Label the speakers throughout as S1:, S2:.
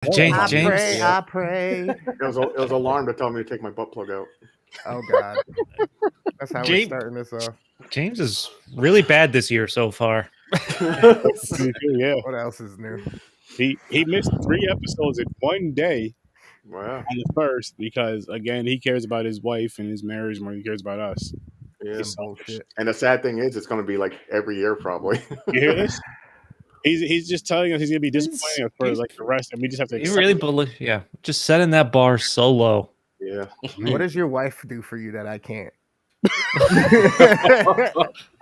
S1: James,
S2: I
S1: James,
S2: pray, I pray.
S3: It was an alarm to tell me to take my butt plug out.
S2: Oh God, that's how we're
S1: James,
S2: starting this off.
S1: James is really bad this year so far.
S4: Yeah,
S2: What else is new?
S4: he missed 3 episodes in one day
S3: Wow.
S4: on the first because again he cares about his wife and his marriage more than he cares about us.
S3: Yeah.
S4: He's selfish.
S2: Bullshit.
S3: And the sad thing is, it's going to be like every year probably.
S4: You hear this? He's just telling us he's gonna be
S1: He's-
S4: disappointing us for like the rest, and we just have to
S1: You
S4: accept
S1: really
S4: it.
S1: believe? Yeah, just setting that bar so low.
S3: Yeah.
S2: What does your wife do for you that I can't?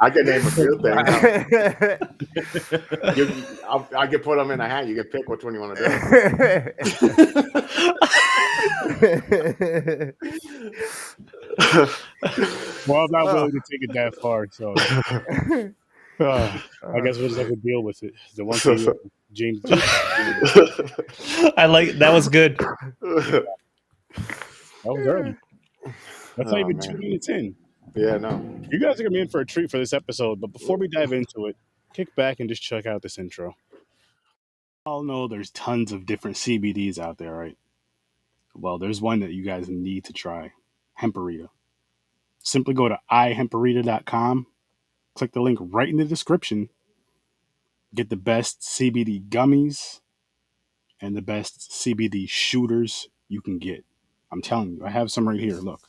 S3: I can name a few things. I can put them in a hat. You can pick which one you want to
S4: Well, I'm not willing to take it that far, so I guess we'll just have to deal with it. The one thing, James.
S1: I like that was good.
S4: That was early. That's not even 2
S3: man.
S4: minutes in.
S3: Yeah, no.
S4: You guys are gonna be in for a treat for this episode, but before we dive into it, kick back and just check out this intro. All know there's tons of different CBDs out there, right? Well, there's one that you guys need to try. HEMPARITA. Simply go to ihemparita.com, click the link right in the description, get the best CBD gummies and the best CBD shooters you can get. I'm telling you, I have some right here. Look,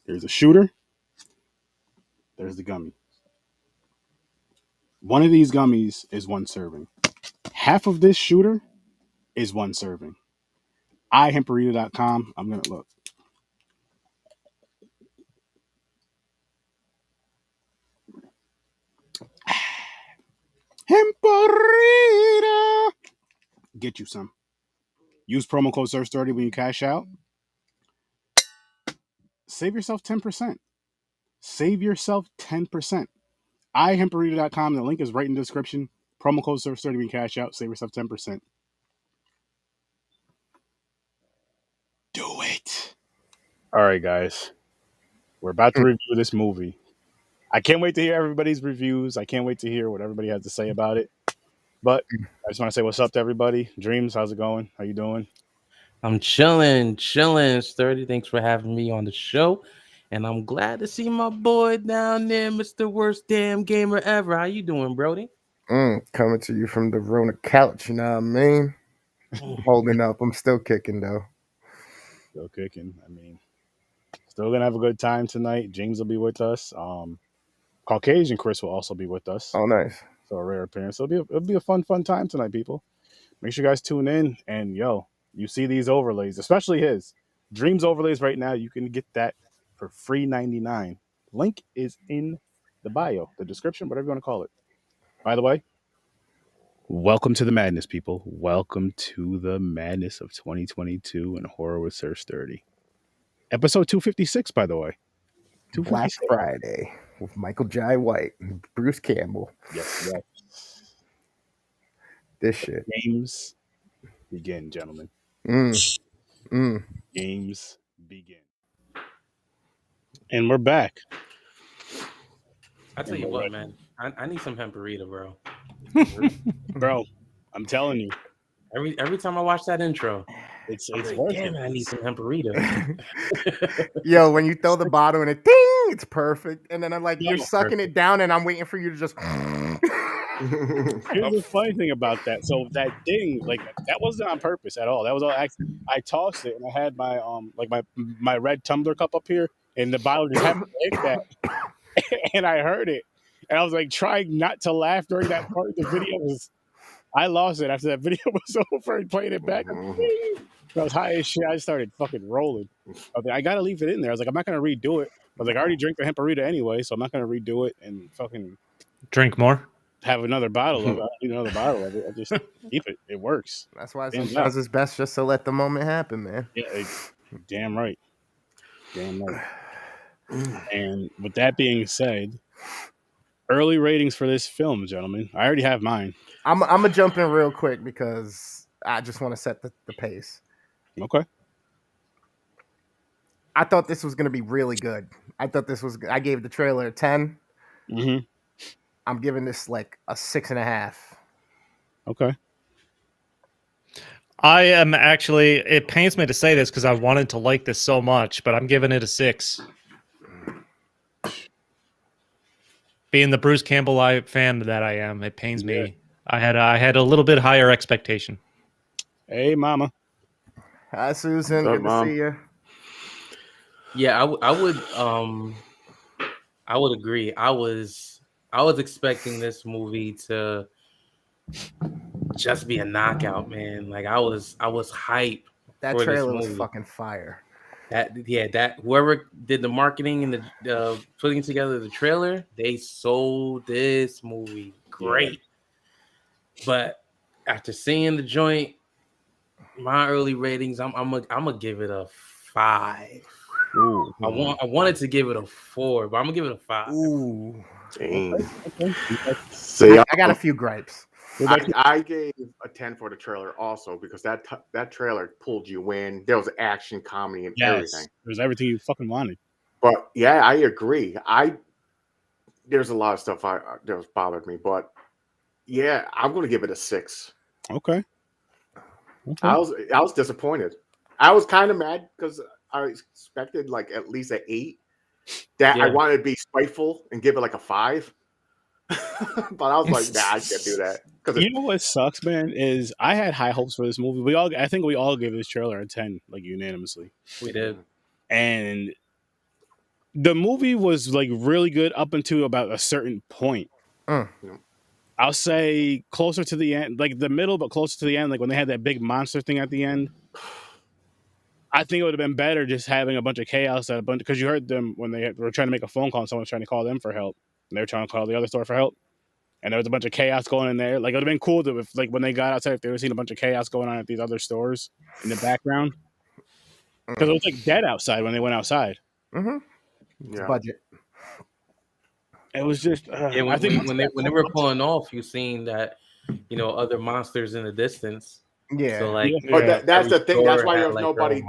S4: there's a shooter, there's the gummy. One of these gummies is 1 serving. Half of this shooter is 1 serving. ihemparita.com. I'm going to look. HEMPARITA. Get you some. Use promo code SIR.STURDY when you cash out. Save yourself 10%. Save yourself 10%. ihemparita.com. The link is right in the description. Promo code SIR.STURDY when you cash out. Save yourself 10%. Do it. All right, guys. We're about to review this movie. I can't wait to hear everybody's reviews. I can't wait to hear what everybody has to say about it. But I just want to say what's up to everybody. Dreams, how's it going? How you doing?
S5: I'm chilling. Sturdy, thanks for having me on the show. And I'm glad to see my boy down there, Mr. Worst Damn Gamer Ever. How you doing, Brody?
S2: Coming to you from the Rona couch, you know what I mean? Holding up. I'm still kicking, though.
S4: Still kicking. I mean, still going to have a good time tonight. James will be with us. Caucasian Chris will also be with us.
S2: Oh, nice.
S4: So a rare appearance. So it'll be a fun time tonight, people. Make sure you guys tune in. And, you see these overlays, especially his Dreams overlays right now. You can get that for free $99. Link is in the bio, the description, whatever you want to call it. By the way, welcome to the madness, people. Welcome to the madness of 2022 and Horror with Sir Sturdy. Episode 256, by the way.
S2: Black Friday with Michael Jai White and Bruce Campbell.
S4: Yes.
S2: This shit.
S4: Games begin, gentlemen. Games begin. And we're back.
S5: I tell you what, man. I need some HEMPARITA, bro.
S4: Bro, I'm telling you.
S5: Every time I watch that intro,
S4: It's
S5: like,
S4: worth
S5: damn
S4: it.
S5: it, I need some HEMPARITA.
S2: Yo, when you throw the bottle and it ding, it's perfect. And then I'm like, you're sucking it down and I'm waiting for you to just
S4: Here's the funny thing about that. So that ding, like that wasn't on purpose at all. That was all accident. I tossed it and I had my my red tumbler cup up here and the bottle just happened to hit that. And I heard it. And I was like trying not to laugh during that part of the video. I lost it after that video was over and playing it back. I was high as shit. I just started fucking rolling. I was like, I gotta leave it in there. I was like, I'm not gonna redo it. I was like, I already drank the HEMPARITA anyway, so I'm not gonna redo it and fucking
S1: Drink more.
S4: have another bottle of it. I don't need another bottle of it. I just keep it. It works.
S2: That's why sometimes it's best just to let the moment happen, man.
S4: Yeah, damn right. Damn right. And with that being said, early ratings for this film, gentlemen. I already have mine.
S2: I'm gonna jump in real quick because I just want to set the pace.
S4: Okay.
S2: I thought this was gonna be really good. I gave the trailer a 10.
S4: Mm-hmm.
S2: I'm giving this like a 6.5.
S4: Okay.
S1: I am actually. It pains me to say this because I wanted to like this so much, but I'm giving it a 6. Being the Bruce Campbell fan that I am, it pains me. I had a little bit higher expectation.
S4: Hey, mama.
S2: Hi, Susan.
S3: What's up,
S2: Good
S3: Mom?
S2: to see you.
S5: Yeah, I would agree. I was expecting this movie to just be a knockout, man. Like I was hyped
S2: That
S5: for this
S2: trailer was
S5: movie.
S2: fucking fire.
S5: That whoever did the marketing and the putting together the trailer, they sold this movie great. But after seeing the joint, my early ratings, I'm gonna give it a 5.
S4: Ooh.
S5: I wanted to give it a 4, but I'm gonna give it a 5.
S2: Ooh.
S3: Dang.
S4: Okay.
S3: See,
S2: I got a few gripes.
S3: I gave a 10 for the trailer also because that trailer pulled you in. There was action, comedy, and everything.
S4: It was everything you fucking wanted.
S3: But yeah, I agree. There's a lot of stuff that was bothered me, but yeah, I'm going to give it a 6.
S4: Okay.
S3: I was disappointed. I was kind of mad because I expected like at least an 8. That I wanted to be spiteful and give it like a 5. But I was like, nah, I can't do that.
S4: You know what sucks, man, is I had high hopes for this movie. I think we all gave this trailer a 10, like unanimously.
S5: We did.
S4: And the movie was like really good up until about a certain point. I'll say closer to the end, like the middle, but closer to the end, like when they had that big monster thing at the end. I think it would have been better just having a bunch of chaos because you heard them when they were trying to make a phone call and someone was trying to call them for help. And they were trying to call the other store for help. And there was a bunch of chaos going in there. Like, it would have been cool to, if, like, when they got outside, if they would have seen a bunch of chaos going on at these other stores in the background. Because it was, like, dead outside when they went outside.
S2: Mm-hmm. Yeah. Budget.
S4: It was just...
S5: I think when they were pulling off, you seen that, you know, other monsters in the distance.
S2: Yeah.
S5: So, like...
S3: But that's the thing. That's why there was
S5: like
S3: nobody...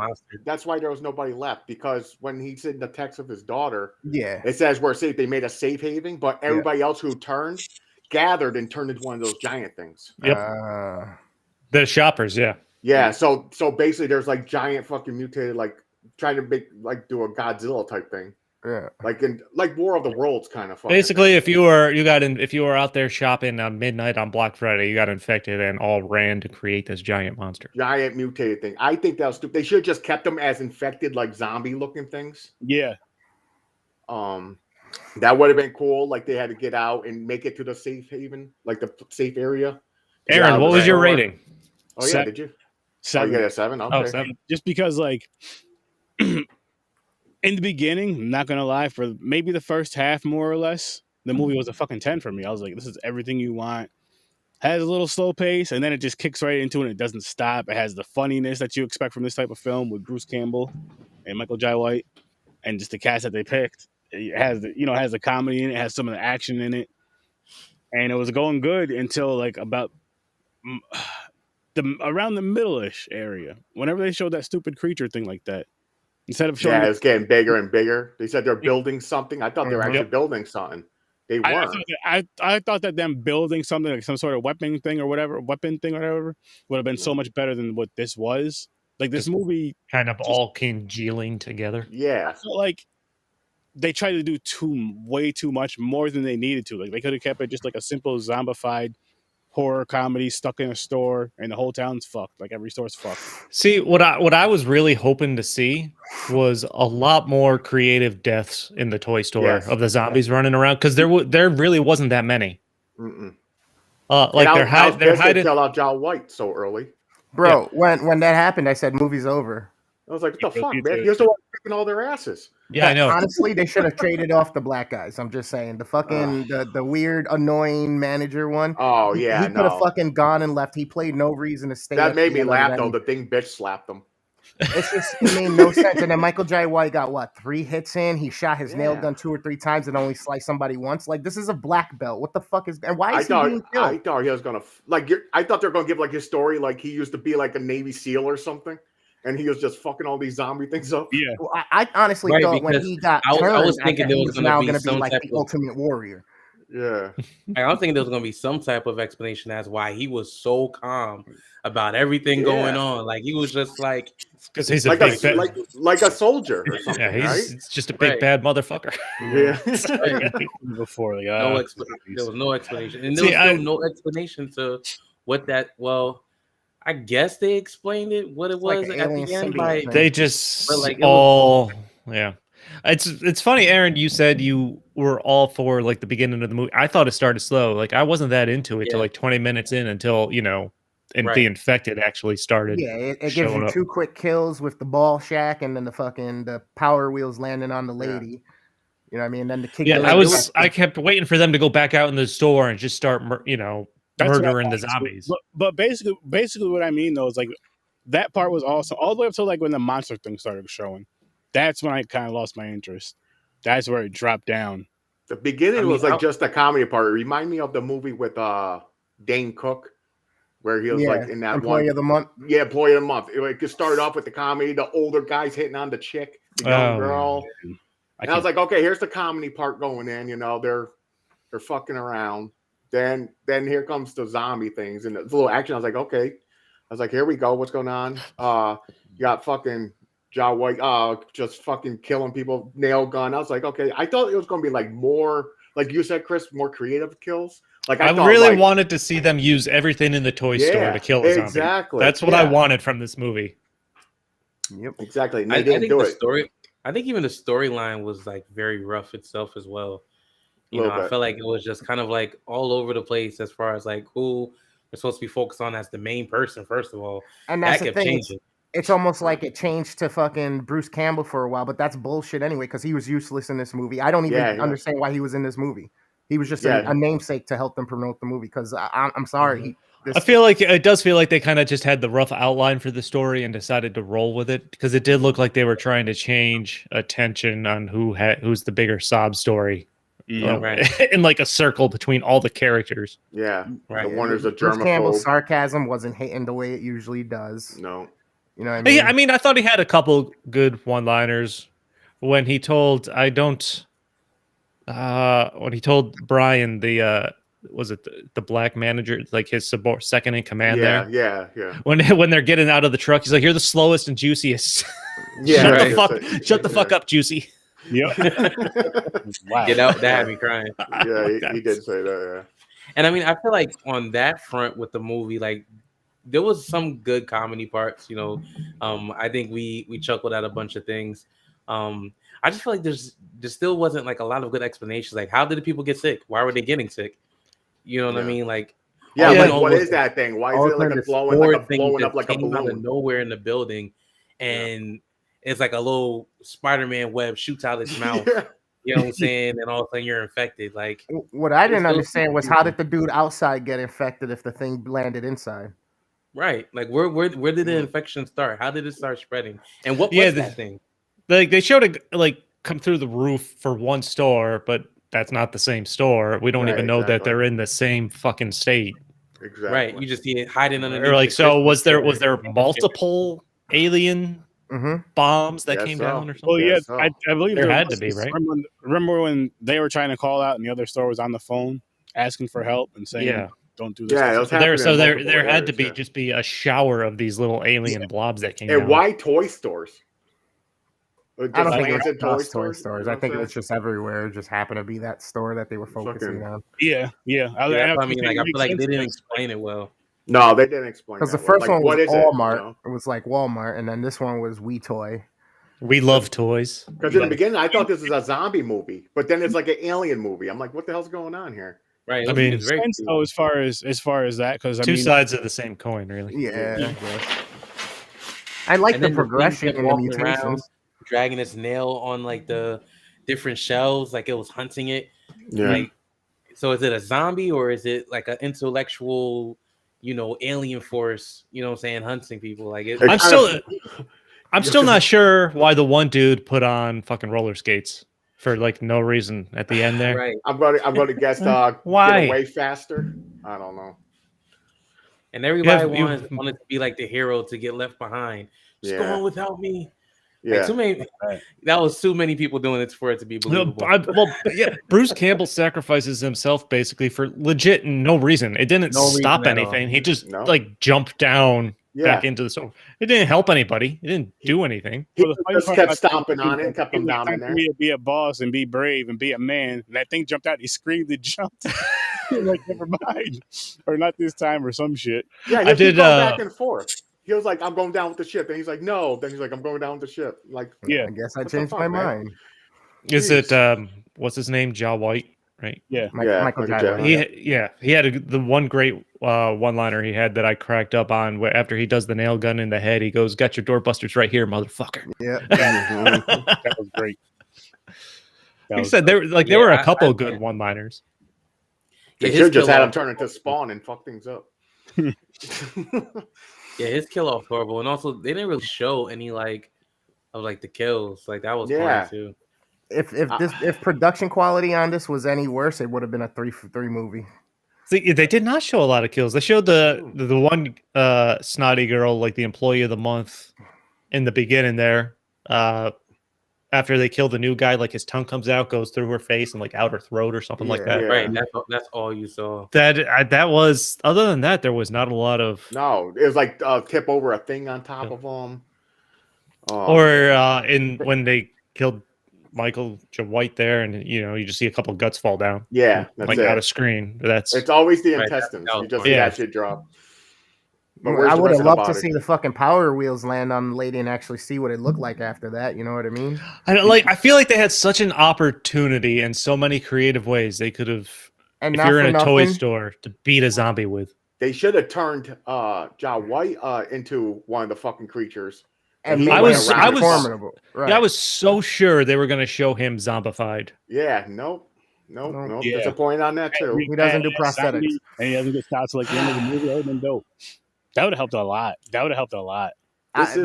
S3: That's why there was nobody left. Because when he's in the text of his daughter...
S2: Yeah.
S3: It says we're safe. They made a safe haven. But everybody else who turned... gathered and turned into one of those giant things.
S1: Yep. The shoppers, yeah.
S3: Yeah, so basically there's like giant fucking mutated, like trying to make like do a Godzilla type thing.
S2: Yeah.
S3: Like in like War of the Worlds kind of fucking
S1: Basically,
S3: thing.
S1: if you were out there shopping on midnight on Black Friday, you got infected and all ran to create this giant monster.
S3: Giant mutated thing. I think that was stupid. They should have just kept them as infected, like zombie looking things.
S4: Yeah.
S3: That would have been cool. Like they had to get out and make it to the safe haven, like the safe area.
S1: Aaron, what was your rating?
S3: Oh yeah, did you?
S4: 7.
S3: Oh, you got a 7? Okay.
S1: Oh, 7.
S4: Just because, like, in the beginning, I'm not gonna lie, for maybe the first half, more or less, the movie was a fucking 10 for me. I was like, this is everything you want. Has a little slow pace, and then it just kicks right into it, and it doesn't stop. It has the funniness that you expect from this type of film with Bruce Campbell and Michael Jai White, and just the cast that they picked. It has the comedy in it, it has some of the action in it, and it was going good until like about around the middle-ish area. Whenever they showed that stupid creature thing like that, instead of showing,
S3: it's getting bigger and bigger. They said they're building something. I thought they were actually building something. They weren't.
S4: I thought that them building something like some sort of weapon thing or whatever would have been so much better than what this was. Like this movie
S1: kind of all congealing together.
S3: Yeah,
S4: I felt like they tried to do way too much, more than they needed to. Like they could have kept it just like a simple zombified horror comedy stuck in a store and the whole town's fucked. Like every store's fucked.
S1: See, what I was really hoping to see was a lot more creative deaths in the toy store of the zombies running around, because there really wasn't that many. Like they're hiding.
S3: Tell out John White so early,
S2: bro. Yeah. When that happened, I said, "Movie's over."
S3: I was like, "What the fuck, man? You're the one kicking all their asses."
S1: Yeah, I know.
S2: Honestly, they should have traded off the black guys. I'm just saying, the fucking the weird, annoying manager one.
S3: Oh yeah,
S2: he could have fucking gone and left. He played no reason to stay.
S3: That made me laugh though. The thing bitch slapped him.
S2: It's just, it made no sense. And then Michael Jai White got what, 3 hits in? He shot his nail gun 2 or 3 times and only sliced somebody once. Like, this is a black belt. What the fuck is? And why is he being killed?
S3: I thought he was gonna I thought they were gonna give like his story, like he used to be like a Navy SEAL or something. And he was just fucking all these zombie things up.
S4: Yeah,
S2: well, I honestly thought when he got turned, I was thinking he was now going to be like the Ultimate Warrior.
S3: Yeah.
S5: I don't think there was gonna be some type of explanation as why he was so calm about everything going on. Like he was just like,
S1: because he's
S3: like
S1: a big
S3: like a soldier or something,
S1: yeah,
S3: right?
S1: he's just a big bad motherfucker.
S3: Yeah.
S4: Before like,
S5: there was no explanation, and there was still no explanation to what that. Well, I guess they explained it what it was
S2: like
S5: at the end. By
S1: They just
S5: like
S1: yeah. It's funny, Aaron. You said you were all for like the beginning of the movie. I thought it started slow. Like I wasn't that into it till like 20 minutes in until the infected actually started.
S2: Yeah, it gives you 2 quick kills with the ball shack and then the power wheels landing on the lady. Yeah. You know what I mean? Then the kick.
S1: Yeah, I kept waiting for them to go back out in the store and just start murdering the zombies.
S4: But basically what I mean though is like that part was awesome all the way up to like when the monster thing started showing. That's when I kind of lost my interest. That's where it dropped down.
S3: The beginning was like just a comedy part. It reminded me of the movie with Dane Cook, where he was like in that
S2: Employee of the Month.
S3: Yeah, Employee of the Month. It started off with the comedy, the older guys hitting on the chick, the young girl. And I was like, okay, here's the comedy part going in. They're fucking around. Then here comes the zombie things and the little action. I was like, okay. I was like, here we go. What's going on? You got fucking John White just fucking killing people, nail gun. I was like, okay. I thought it was going to be like more, like you said, Chris, more creative kills. Like I
S1: really wanted to see them use everything in the toy store to kill a zombie.
S3: Exactly.
S1: That's what I wanted from this movie.
S3: Yep, exactly.
S5: I think even the storyline was like very rough itself as well. I felt like it was just kind of like all over the place as far as like who we're supposed to be focused on as the main person, first of all.
S2: And that's the thing. It's almost like it changed to fucking Bruce Campbell for a while, but that's bullshit anyway because he was useless in this movie. I don't even understand why he was in this movie. He was just a namesake to help them promote the movie because I'm sorry.
S1: I feel like it does feel like they kind of just had the rough outline for the story and decided to roll with it because it did look like they were trying to change attention on who's the bigger sob story. In like a circle between all the characters.
S3: Yeah. Right. The one is a germaphobe.
S2: Campbell's sarcasm wasn't hitting the way it usually does.
S3: No.
S2: You know what I mean?
S1: Yeah, I mean, I thought he had a couple good one-liners when he told when he told Brian the black manager, like his second in command there.
S3: Yeah.
S1: When they're getting out of the truck, he's like, "You're the slowest and juiciest." Shut the fuck up, Juicy.
S4: Yeah.
S5: Wow. Get out, that had me crying.
S3: Yeah, he did say that. Yeah.
S5: And I mean, I feel like on that front with the movie, like there was some good comedy parts. I think we chuckled at a bunch of things. I just feel like there still wasn't like a lot of good explanations. Like, how did the people get sick? Why were they getting sick? You know what I mean? Like,
S3: what is that thing? Why is it like blowing up like a balloon?
S5: Out of nowhere in the building, and it's like a little Spider-Man web shoots out its mouth. You know what I'm saying? And all of a sudden you're infected. Like,
S2: what I didn't understand was how did the dude outside get infected if the thing landed inside?
S5: Right. Like, where did the infection start? How did it start spreading? And what was that thing?
S1: Like, they showed it like come through the roof for one store, but that's not the same store. We don't even know that they're in the same fucking state.
S3: Exactly.
S5: Right. You just see it hiding underneath.
S1: Or like, so was there multiple alien bombs that came down or something?
S4: Well, yeah, I believe
S1: there had to be, right?
S4: Remember when they were trying to call out and the other store was on the phone asking for help and saying, "Don't do this."
S3: Yeah,
S1: there had to be just be a shower of these little alien blobs that came down.
S3: And why toy stores?
S2: I don't think it was toy stores. I think it was just everywhere. It just happened to be that store that they were focusing on.
S4: Yeah.
S5: I mean, like, I feel like they didn't explain it well.
S3: No, they didn't explain.
S2: Because the first one was Walmart. It was like Walmart, and then this one was We Toy.
S1: We love toys.
S3: Because in the beginning, I thought this was a zombie movie, but then it's like an alien movie. I'm like, what the hell's going on here?
S5: Right.
S1: I mean,
S5: it's very
S4: cool. as far as that, because
S1: two sides of the same coin, really.
S2: Yeah. I like the progression in the mutations.
S5: Dragging its nail on like the different shelves, like it was hunting it.
S3: Yeah.
S5: Like, so is it a zombie or is it like an intellectual, alien force? You know what I'm saying, hunting people? Like, I'm still not sure why the one dude put on fucking roller skates for like no reason at the end there. Right.
S3: I'm going to guess
S1: why?
S3: Get away faster. I don't know.
S5: And everybody wanted to be like the hero to get left behind. Just go on without me.
S3: Yeah,
S5: like, too many. That was too many people doing it for it to be believable.
S1: Yeah, Bruce Campbell sacrifices himself basically for legit no reason. It didn't stop anything. He just like jumped down back into the store. It didn't help anybody. It didn't do anything.
S3: He just kept stomping on it and kept him down in there.
S4: To be a boss and be brave and be a man. And that thing jumped out. He screamed and jumped. Like, never mind, or not this time, or some shit.
S3: Yeah, I did back and forth. He was like, "I'm going down with the ship," and he's like, "No." Then he's like, "I'm going down with the ship." Like,
S2: yeah, I guess I changed my mind.
S1: Is it what's his name? Jaw White, right?
S4: Yeah,
S2: Michael Jackson.
S1: He had the one great one-liner he had that I cracked up on. Where after he does the nail gun in the head, he goes, "Got your doorbusters right here, motherfucker."
S2: Yeah,
S4: that was great.
S1: Like I said, there were a couple good one-liners.
S3: They should just had him turn into Spawn and fuck things up.
S5: Yeah, his kill off horrible, and also they didn't really show any like of like the kills. Like that was funny too.
S2: If production quality on this was any worse, it would have been a 3 for 3 movie.
S1: See, they did not show a lot of kills. They showed the one snotty girl, like the employee of the month, in the beginning there. After they kill the new guy, like his tongue comes out, goes through her face and like out her throat or something like that.
S5: Right, that's all you saw.
S1: That was. Other than that, there was not a lot of.
S3: No, it was like tip over a thing on top of them.
S1: When they killed Michael J. White there, and you just see a couple guts fall down.
S3: Yeah,
S1: like out of screen.
S3: It's always the intestines. You just see that shit drop.
S2: But I would have loved to see the fucking Power Wheels land on the lady and actually see what it looked like after that. You know what I mean?
S1: I feel like they had such an opportunity in so many creative ways they could have. And if you're in a toy store to beat a zombie with,
S3: they should have turned Jaw White into one of the fucking creatures.
S2: And
S1: I was
S2: formidable. Right.
S1: Yeah, I was so sure they were going to show him zombified.
S3: Yeah, nope. Yeah. Disappointed on that too.
S2: He doesn't do prosthetics,
S4: and he doesn't get shots like the end of the movie. That would have been dope. That would have helped a lot.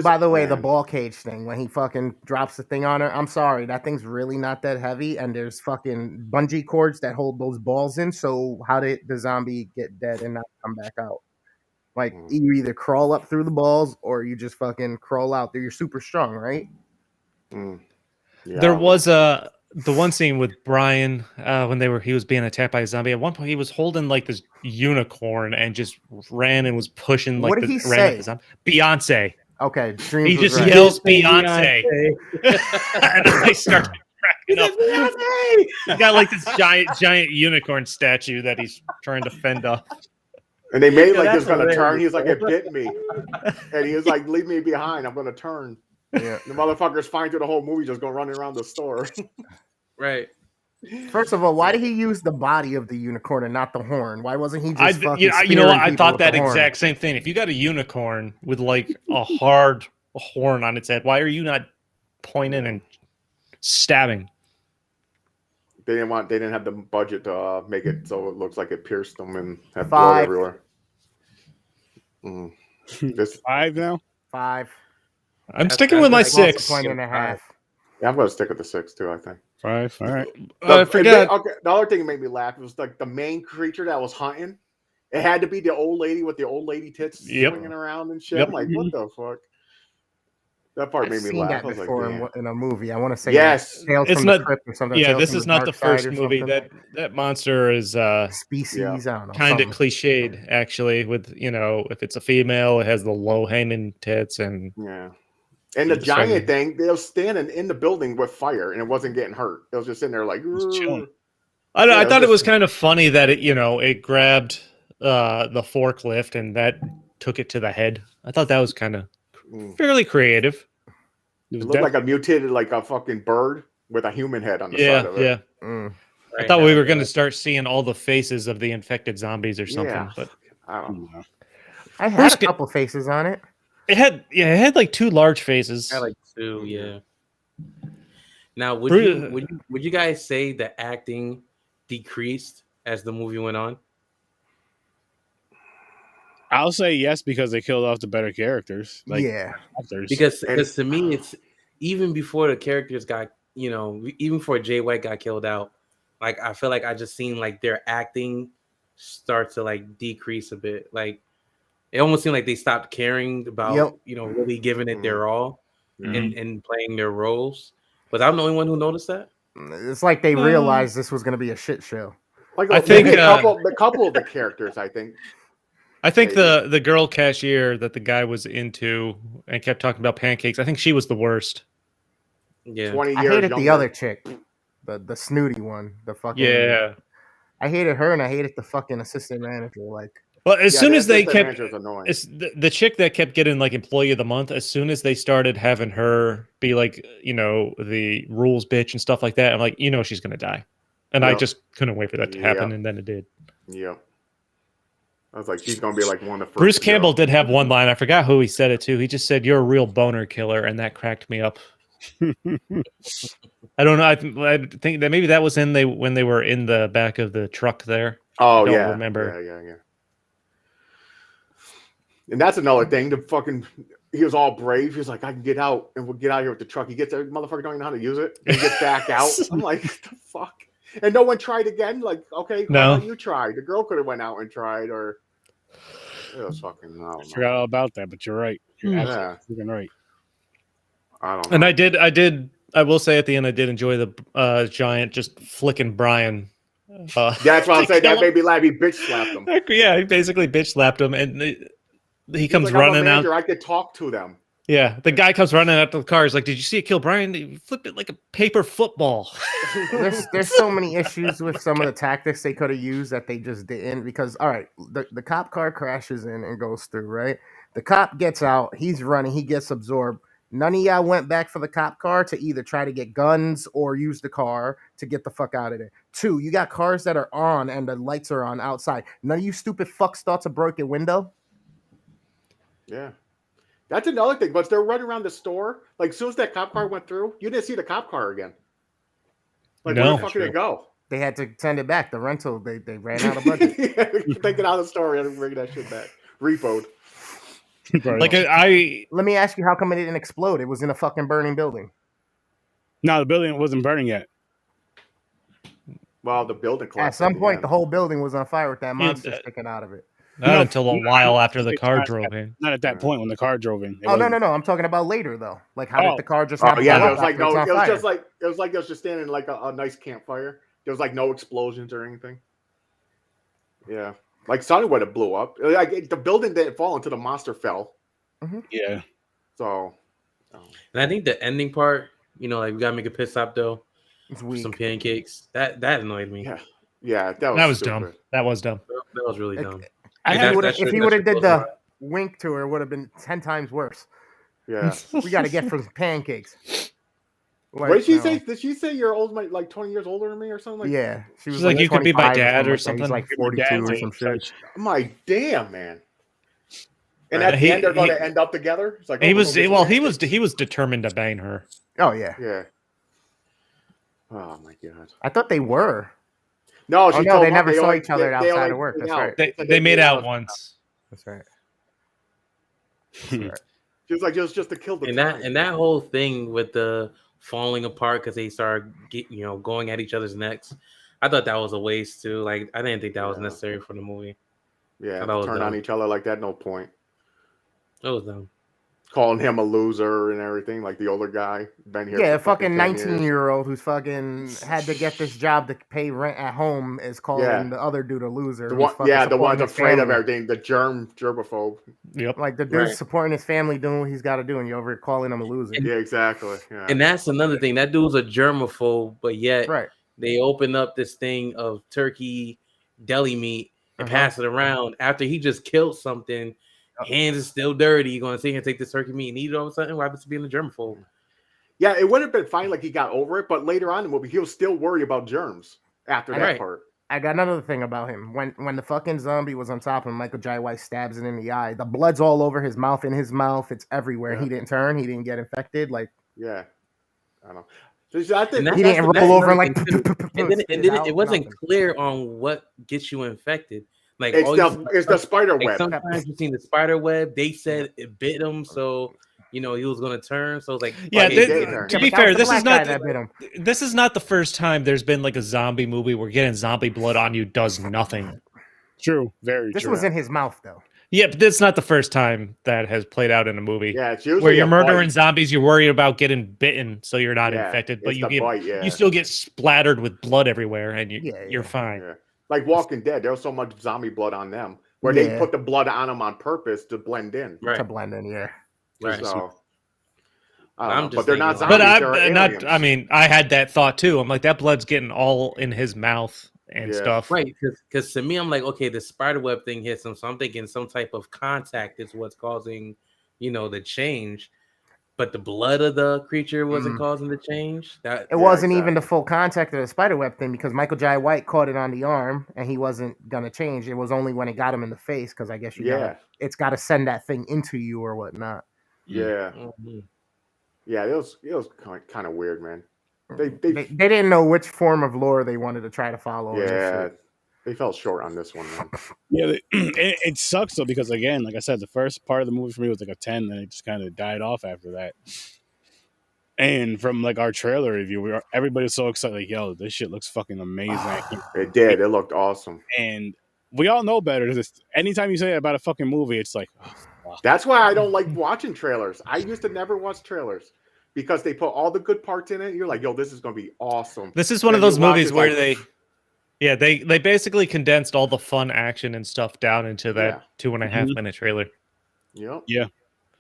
S2: By the way, the ball cage thing, when he fucking drops the thing on her, I'm sorry, that thing's really not that heavy, and there's fucking bungee cords that hold those balls in, so how did the zombie get dead and not come back out? Like, you either crawl up through the balls, or you just fucking crawl out there. You're super strong, right?
S3: Yeah.
S1: There was the one scene with Brian when he was being attacked by a zombie. At one point, he was holding like this unicorn and just ran and was pushing like
S2: what did he say?
S1: Beyonce.
S2: Okay,
S1: Dreams he just yells Beyonce, and I start cracking up. He got like this giant unicorn statue that he's trying to fend off.
S3: And they made like he was gonna turn. He was like, "It bit me," and he was like, "Leave me behind. I'm gonna turn." Yeah, the motherfucker's fine through the whole movie, just go running around the store.
S5: Right.
S2: First of all, why did he use the body of the unicorn and not the horn? Why wasn't he just fucking
S1: you know what? I thought that exact same thing. If you got a unicorn with like a hard horn on its head, why are you not pointing and stabbing?
S3: They didn't have the budget to make it so it looks like it pierced them and had blood everywhere.
S4: This 5 now?
S2: 5.
S1: I'm sticking with my 6.
S2: 1.5.
S3: Yeah, I'm going to stick with the 6 too, I think.
S4: 5. All right.
S3: I forget. The other thing that made me laugh was like the main creature that was hunting. It had to be the old lady with the old lady tits swinging around and shit. I'm like, what the fuck? That part made me laugh.
S2: That before in a movie. I want to say
S3: yes.
S1: It's not or something. Yeah, this is not the first movie. That monster is
S2: species. I don't know,
S1: kind of cliched actually. With if it's a female, it has the low hanging tits and
S3: And the giant thing, they were standing in the building with fire, and it wasn't getting hurt. It was just sitting there like chilling.
S1: I thought it was kind of funny that it grabbed the forklift and that took it to the head. I thought that was kind of fairly creative.
S3: It looked like a mutated, like a fucking bird with a human head on the side of it.
S1: Yeah. I thought we were going to start seeing all the faces of the infected zombies or something, but
S3: I don't know.
S2: I had a couple faces on it.
S1: It had like 2 large faces.
S5: I had like 2, yeah. Now, would you guys say the acting decreased as the movie went on?
S4: I'll say yes because they killed off the better characters. Actors.
S5: Because to me, it's even before the characters got, even before Jay White got killed out, like I feel like I just seen like their acting start to like decrease a bit. Like it almost seemed like they stopped caring about, really giving it their all. in playing their roles. Was I the only one who noticed that?
S2: It's like they realized this was going to be a shit show.
S3: Like I think the couple of the characters, I think.
S1: I think the girl cashier that the guy was into and kept talking about pancakes, I think she was the worst.
S5: Yeah.
S3: 20 years
S2: I hated
S3: younger.
S2: the other chick. The snooty one. The fucking I hated her and I hated the fucking assistant manager. Like,
S1: well, as soon as they kept the chick that kept getting like employee of the month, as soon as they started having her be like, you know, the rules bitch and stuff like that, I'm like, you know, she's gonna die. And I just couldn't wait for that to happen, and then it did.
S3: Yeah. I was like, she's gonna be like one of the first.
S1: Bruce Campbell did have one line. I forgot who he said it to. He just said, "You're a real boner killer," and that cracked me up. I don't know. I think that maybe that was when they were in the back of the truck there.
S3: Oh,
S1: I don't remember.
S3: Yeah. And that's another thing. He was all brave. He was like, I can get out and we'll get out here with the truck. He gets there, motherfucker don't even know how to use it. He gets back out. I'm like, what the fuck? And no one tried again. Like, okay, why don't you try? The girl could have went out and tried, or it was fucking. I
S4: forgot all about that, but you're right. You're absolutely right.
S3: I don't know.
S1: And I will say at the end, I did enjoy the giant just flicking Brian.
S3: That's what I'm saying. That made me laugh. He bitch slapped him.
S1: Yeah, he basically bitch slapped him, and he comes running out.
S3: I could talk to them.
S1: Yeah, the guy comes running out to the car. He's like, "Did you see it kill Brian? He flipped it like a paper football."
S2: There's so many issues with some of the tactics they could have used that they just didn't. Because all right, the cop car crashes in and goes through. Right, the cop gets out. He's running. He gets absorbed. None of y'all went back for the cop car to either try to get guns or use the car to get the fuck out of there. 2, you got cars that are on and the lights are on outside. None of you stupid fucks thought to break a window.
S3: Yeah. That's another thing. But they're running around the store. Like, as soon as that cop car went through, you didn't see the cop car again. Like, where the fuck did it go?
S2: They had to send it back. The rental, they ran out of budget.
S3: Take it out of the store and bring that shit back. Repoed.
S1: Like
S2: let me ask you, how come it didn't explode? It was in a fucking burning building.
S4: No, the building wasn't burning yet.
S3: Well, the building collapsed.
S2: At some point, the whole building was on fire with that monster sticking out of it.
S1: Not until a while after the car drove in.
S4: Not at that point when the car drove in.
S2: No. I'm talking about later though. Like, how did the car just?
S3: It was like no. It was just like it was just standing like a nice campfire. There was like no explosions or anything. Yeah. Like Sunny would have blew up. Like the building didn't fall until the monster fell.
S2: Mm-hmm.
S4: Yeah.
S3: So,
S5: and I think the ending part, you know, like we gotta make a pit stop though.
S2: It's weak.
S5: Some pancakes. That annoyed me.
S3: Yeah. That was
S1: dumb. That was dumb.
S5: That was really dumb.
S2: If he would have did the wink to her, it would have been 10 times worse.
S3: Yeah.
S2: We got to get some pancakes.
S3: What did she say? Did she say you're old, like 20 years older than me or something?
S2: Yeah, she was
S1: like, you could be my dad or something.
S2: He's like 42 or some shit.
S3: I'm like, damn, man. And at the end, they're going to end up together. It's like
S1: he was determined to bang her.
S2: Oh yeah.
S3: Yeah. Oh my god.
S2: I thought they were.
S3: No,
S2: they never saw each other outside of work. That's right.
S1: They made out once.
S2: That's right.
S3: She was like, it was just to kill the
S5: time. And that whole thing with the falling apart because they started going at each other's necks. I thought that was a waste too. Like, I didn't think that was necessary for the movie.
S3: Yeah, turn on each other like that, no point.
S5: It was dumb.
S3: Calling him a loser and everything, like the older guy. Been here.
S2: Yeah, a fucking 19-year-old who's fucking had to get this job to pay rent at home is calling the other dude a loser.
S3: The one's afraid of everything. The germaphobe.
S1: Yep.
S2: Like the dude's supporting his family, doing what he's got to do, and you're over here calling him a loser.
S3: Yeah, exactly. Yeah.
S5: And that's another thing. That dude's a germaphobe, but yet they open up this thing of turkey deli meat and pass it around after he just killed something. Hands is still dirty. You're gonna sit here and take this turkey meat and eat it all of a sudden? What happens to being a germaphobe?
S3: Yeah, it would have been fine, like he got over it, but later on in the movie, he was still worried about germs after that part.
S2: I got another thing about him. When the fucking zombie was on top of him, Michael Jai White stabs it in the eye. The blood's all over his mouth, in his mouth. It's everywhere. Yeah. He didn't turn. He didn't get infected. Like,
S3: yeah, I don't know. So I think
S2: he didn't roll over and like.
S5: And then it wasn't clear on what gets you infected. Like,
S3: it's the spider web.
S5: Sometimes you've seen the spider web. They said it bit him, so he was going to turn. So it's like,
S1: to be fair, this is not the first time there's been like a zombie movie where getting zombie blood on you does nothing.
S4: True, very true.
S2: This was in his mouth though.
S1: Yeah, but that's not the first time that has played out in a movie.
S3: Yeah, it's usually
S1: where you're
S3: a
S1: murdering
S3: bite.
S1: zombies, you're worried about getting bitten, so you're not
S3: Yeah,
S1: infected. But
S3: it's
S1: you
S3: the bite,
S1: you still get splattered with blood everywhere, and you're fine.
S3: Yeah. Like Walking Dead, there was so much zombie blood on them, where they put the blood on them on purpose to blend in.
S2: To blend in, yeah.
S5: Right.
S3: So,
S5: I'm just
S3: but they're not
S5: thinking,
S3: zombies.
S1: But
S3: they're aliens.
S1: I mean, I had that thought too. I'm like, that blood's getting all in his mouth and stuff.
S5: Right, because to me, I'm like, okay, the spider web thing hits him, so I'm thinking some type of contact is what's causing, the change. But the blood of the creature wasn't causing the change.
S2: It wasn't even the full contact of the spiderweb thing because Michael Jai White caught it on the arm and he wasn't gonna change. It was only when it got him in the face because I guess it's got to send that thing into you or whatnot.
S3: Yeah, yeah. It was kind of weird, man. They
S2: didn't know which form of lore they wanted to try to follow.
S3: Yeah, they fell short on this one, man.
S4: Yeah, it sucks though because again, like I said, the first part of the movie for me was like a 10, then it just kind of died off after that. And from like our trailer review, everybody was so excited, like, "Yo, this shit looks fucking amazing!"
S3: It did. It looked awesome.
S4: And we all know better. Anytime you say about a fucking movie, it's like,
S3: that's why I don't like watching trailers. I used to never watch trailers because they put all the good parts in it. You're like, "Yo, this is gonna be awesome."
S1: This is one of those movies where they basically condensed all the fun action and stuff down into that 2.5 minute trailer.
S3: Yep.
S4: Yeah.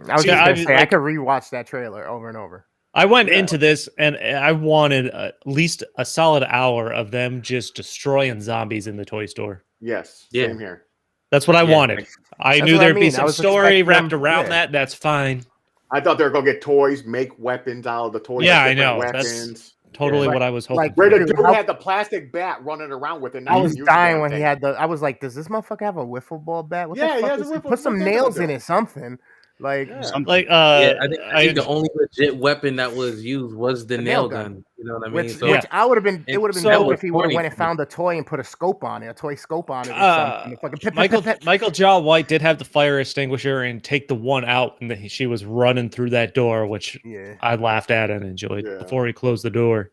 S2: I was just gonna say I could rewatch that trailer over and over.
S1: I went into this and I wanted at least a solid hour of them just destroying zombies in the toy store.
S3: Yes. Same here.
S1: That's what I wanted. I knew there'd be some story wrapped around that. That's fine.
S3: I thought they were gonna get toys, make weapons out of the toys.
S1: Yeah, I know.
S3: Weapons.
S1: That's totally what I was hoping.
S3: Where the dude had the plastic bat running around with it.
S2: I was dying when he had I was like, does this motherfucker have a wiffle ball bat? What the fuck
S3: he has a wiffle.
S2: Put some nails in it, something. Like,
S5: I think the only legit weapon that was used was the nail gun. You know what I mean?
S2: Which I would have been. It would have been dope if he would have went and found a toy and put a scope on it, a toy scope on it. Or something.
S1: Michael Jai White did have the fire extinguisher and take the one out, and she was running through that door, which I laughed at and enjoyed before he closed the door.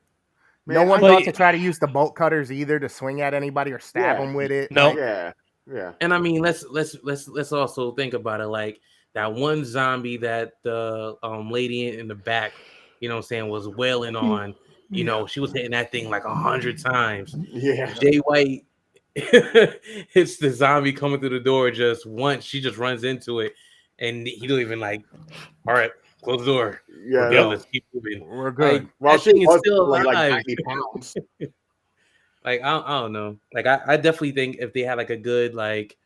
S2: Man, no one thought to try to use the bolt cutters either to swing at anybody or stab them with it.
S1: No.
S3: Yeah.
S5: And I mean, let's also think about it like. That one zombie that the lady in the back, was wailing on, she was hitting that thing like 100 times.
S3: Yeah.
S5: Jay White hits the zombie coming through the door just once. She just runs into it, and he don't even like, all right, close the door.
S3: Yeah,
S5: let's keep moving.
S2: We're good.
S5: Like, well, she is still alive.
S3: Like 90 pounds.
S5: Like I don't know. Like I definitely think if they had like a good like.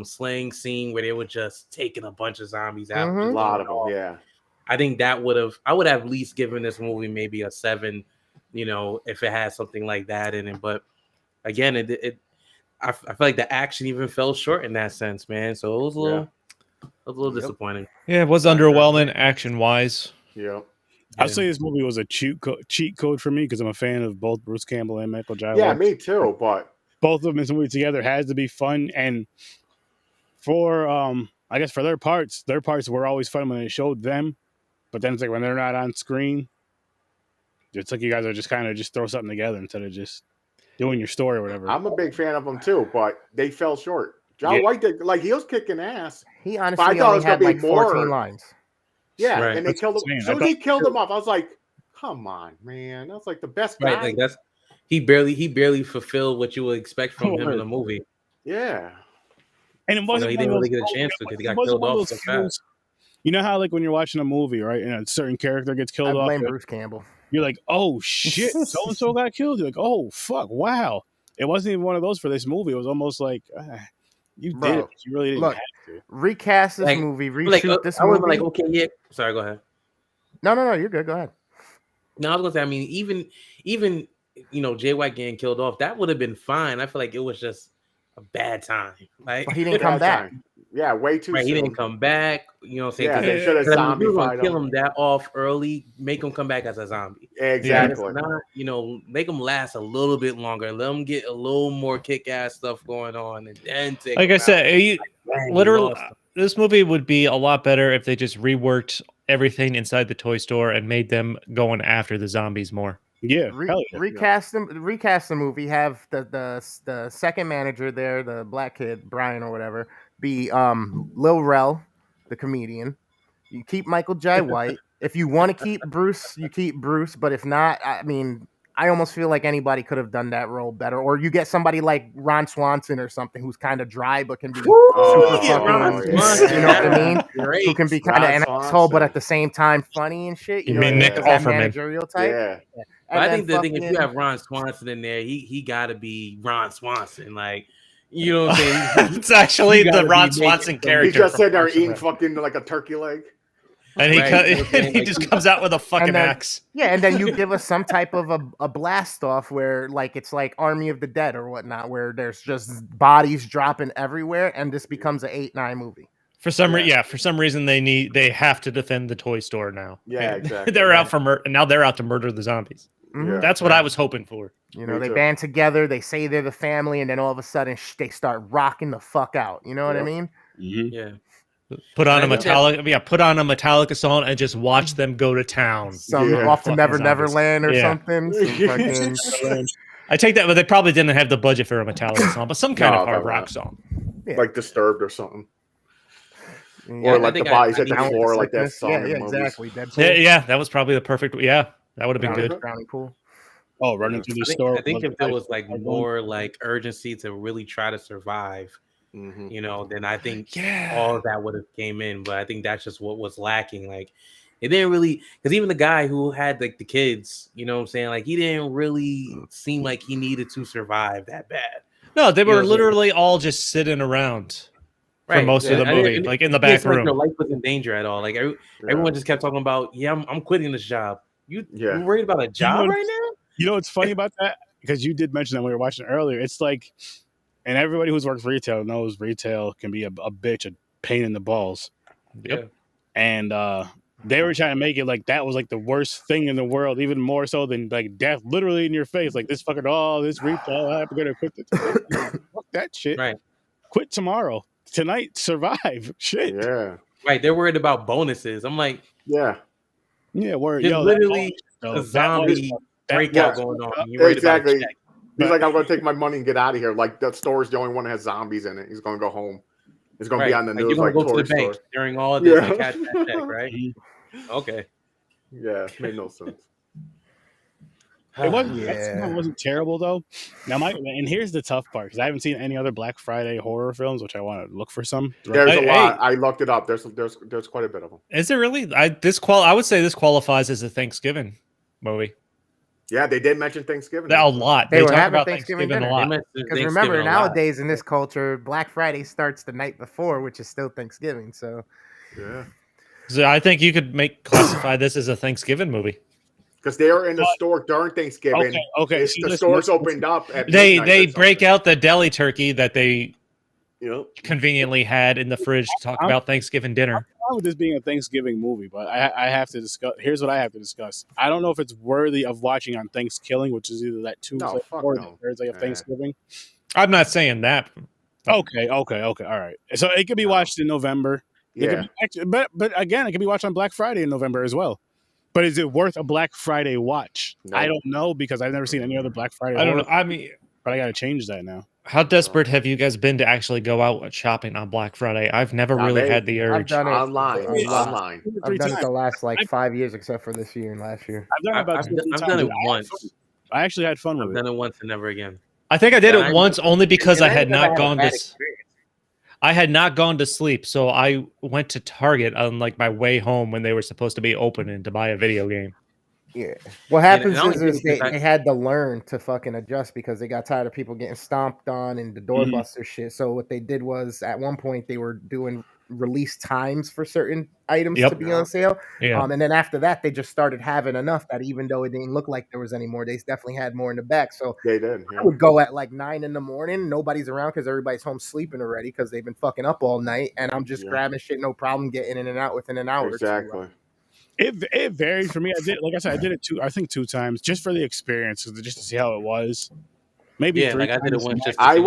S5: Slaying scene where they were just taking a bunch of zombies out.
S3: A lot of them,
S5: I think I would have at least given this movie maybe a 7, if it had something like that in it. But again, I feel like the action even fell short in that sense, man. So it was a little disappointing.
S1: Yeah, it was underwhelming action wise.
S3: Yeah.
S4: I'd say this movie was a cheat code for me because I'm a fan of both Bruce Campbell and Michael Jai White.
S3: Yeah, me too, but
S4: both of them in this movie together has to be fun, and for I guess for their parts were always fun when they showed them, but then it's like when they're not on screen, it's like you guys are just kind of just throw something together instead of just doing your story or whatever.
S3: I'm a big fan of them too, but they fell short. Jai White did, like, he was kicking ass.
S2: He honestly only had like 14 lines.
S3: Yeah, right. And they killed him. As soon as he killed him off, I was like, "Come on, man! That's like the best guy."
S5: Right, like he barely fulfilled what you would expect from him in a movie.
S3: Yeah,
S4: and it wasn't.
S5: He didn't really get a chance to because he got killed off so fast.
S4: You know how like when you're watching a movie, right, and a certain character gets killed off.
S2: I blame Bruce Campbell.
S4: You're like, "Oh shit, so and so got killed." You're like, "Oh fuck, wow!" It wasn't even one of those for this movie. It was almost like you did it. You really didn't have to
S2: recast this movie, reshoot this movie.
S5: I was like, okay, yeah. Sorry, go ahead.
S2: No, you're good. Go ahead.
S5: No, I was gonna say. I mean, even Jay White getting killed off, that would have been fine. I feel like it was just a bad time. Like,
S2: but he didn't come back.
S3: Yeah, way too soon.
S5: He didn't come back. You know what I'm saying?
S3: Yeah, they should have zombified him.
S5: Kill him that off early. Make him come back as a zombie.
S3: Exactly.
S5: If not, make him last a little bit longer. Let him get a little more kick-ass stuff going on, and then take.
S1: Like I said, literally, this movie would be a lot better if they just reworked everything inside the toy store and made them going after the zombies more.
S4: Yeah,
S2: recast the movie. Have the second manager there, the black kid Brian or whatever. be Lil Rel, the comedian. You keep Michael J. White. If you want to keep Bruce, you keep Bruce. But if not, I mean, I almost feel like anybody could have done that role better. Or you get somebody like Ron Swanson or something who's kind of dry but can be super fucking, you know what I mean?
S5: Great.
S2: Who can be kind of an asshole but at the same time funny and shit.
S1: You mean Nick
S2: that
S1: Offerman?
S2: Managerial type.
S3: Yeah.
S5: But I think the thing, if you have Ron Swanson in there, he got to be Ron Swanson. Like, you know what I'm saying?
S1: It's actually the Ron Swanson character.
S3: He just sitting there eating fucking like a turkey leg.
S1: And he just comes out with a fucking axe.
S2: Yeah, and then you give us some type of a blast off where like it's like Army of the Dead or whatnot, where there's just bodies dropping everywhere, and this becomes an 8-9 movie.
S1: For some reason they have to defend the toy store now.
S3: Yeah, exactly.
S1: They're out for now they're out to murder the zombies.
S2: Mm-hmm.
S1: That's what I was hoping for.
S2: You know, they band together, they say they're the family, and then all of a sudden they start rocking the fuck out. You know what I mean?
S4: Mm-hmm.
S5: Yeah.
S1: Put on a Metallica song and just watch them go to town.
S2: Off to Neverland or something.
S1: I take that, but they probably didn't have the budget for a Metallica song, but some kind of hard rock song.
S2: Yeah.
S3: Like Disturbed or something. Or like the bodies hit the floor like that song.
S2: Yeah, exactly.
S1: Yeah, that was probably the perfect. Yeah, that would have been good.
S2: Drowning Pool.
S4: Oh, running through the store.
S5: I think if there was like more like urgency to really try to survive, you know, then I think all of that would have came in. But I think that's just what was lacking. Like, it didn't really, because even the guy who had like the kids, you know what I'm saying, like he didn't really seem like he needed to survive that bad.
S1: No, they were literally all just sitting around for most of the movie, like in the back room.
S5: Like their life was in danger at all. Like everyone just kept talking about, I'm quitting this job. You worried about a job right now?
S4: You know what's funny about that? Because you did mention that when we were watching it earlier. It's like, and everybody who's worked retail knows retail can be a bitch, a pain in the balls.
S1: Yep.
S4: And they were trying to make it like that was like the worst thing in the world, even more so than like death literally in your face. Like this fucking, this retail, I'm going to quit this. Fuck that shit.
S5: Right.
S4: Quit tomorrow. Tonight, survive. Shit.
S3: Yeah.
S5: Right. They're worried about bonuses. I'm like,
S3: yeah,
S4: word.
S5: There's literally a zombie breakout going on. You're
S3: exactly.
S5: About
S3: He's like, I'm going to take my money and get out of here. Like, that store's the only one that has zombies in it. He's going to go home. He's going to be on the news like
S5: go to the bank during all of this and catch that check, right? Okay.
S3: Yeah, made no sense.
S4: It wasn't terrible though. Now, and here's the tough part because I haven't seen any other Black Friday horror films, which I want to look for some.
S3: There's a lot. I looked it up. There's quite a bit of them.
S1: Is there really? I would say this qualifies as a Thanksgiving movie.
S3: Yeah, they did mention Thanksgiving
S1: a lot.
S2: They
S1: talk
S2: having
S1: about
S2: Thanksgiving
S1: a lot.
S2: Because remember, nowadays in this culture, Black Friday starts the night before, which is still Thanksgiving. So
S3: yeah.
S1: So I think you could classify this as a Thanksgiving movie.
S3: Because they are in the store during Thanksgiving.
S4: Okay.
S3: The store's opened up. At
S1: they break out the deli turkey that they conveniently had in the fridge to talk about Thanksgiving dinner.
S4: I'm fine with this being a Thanksgiving movie, but I have to discuss. Here's what I have to discuss. I don't know if it's worthy of watching on Thanksgiving, which is either that Tuesday or the Thursday of Thanksgiving.
S1: I'm not saying that.
S4: Okay. All right. So it could be watched in November.
S3: Yeah.
S4: But again, it can be watched on Black Friday in November as well. But is it worth a Black Friday watch? No. I don't know because I've never seen any other Black Friday.
S1: I don't know. I mean,
S4: but I got to change that now.
S1: How desperate have you guys been to actually go out shopping on Black Friday? I've never really had the urge.
S2: I've done it
S3: online.
S2: I've done it the last like 5 years, except for this year and last year.
S5: I've done it once.
S4: I actually had fun with it.
S5: I've done it once and never again.
S1: I think I did it once only because I had not gone to. I had not gone to sleep, so I went to Target on like my way home when they were supposed to be opening to buy a video game.
S2: Yeah. What happens is they had to learn to fucking adjust because they got tired of people getting stomped on and the doorbuster shit. So what they did was at one point they were doing release times for certain items to be on sale.
S1: Yeah.
S2: And then after that, they just started having enough that even though it didn't look like there was any more, they definitely had more in the back. So
S3: they did. Yeah.
S2: I would go at like 9 a.m. Nobody's around because everybody's home sleeping already because they've been fucking up all night. And I'm just grabbing shit, no problem, getting in and out within an hour.
S3: Exactly.
S4: It varied for me. I did, like I said, I did it two times just for the experience, just to see how it was. Maybe 3
S5: like I did it once.
S3: I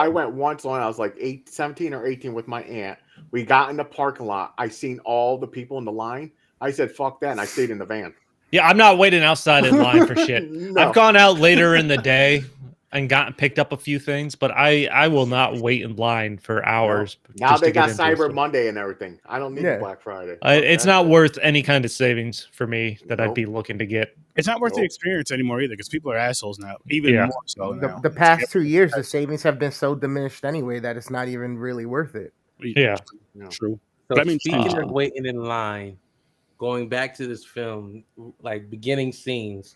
S3: went once when I was like 17 or 18 with my aunt. We got in the parking lot. I seen all the people in the line. I said, "Fuck that!" and I stayed in the van.
S1: Yeah, I'm not waiting outside in line for shit.
S3: No.
S1: I've gone out later in the day and picked up a few things, but I will not wait in line for hours.
S3: Now they got Cyber Monday and everything. I don't need the Black Friday.
S1: It's not worth any kind of savings for me that I'd be looking to get.
S4: It's not worth the experience anymore either because people are assholes now. Even more so now.
S2: The past 2 years, the savings have been so diminished anyway that it's not even really worth it.
S1: Yeah,
S4: true.
S5: So but I mean, speaking of waiting in line, going back to this film, like beginning scenes,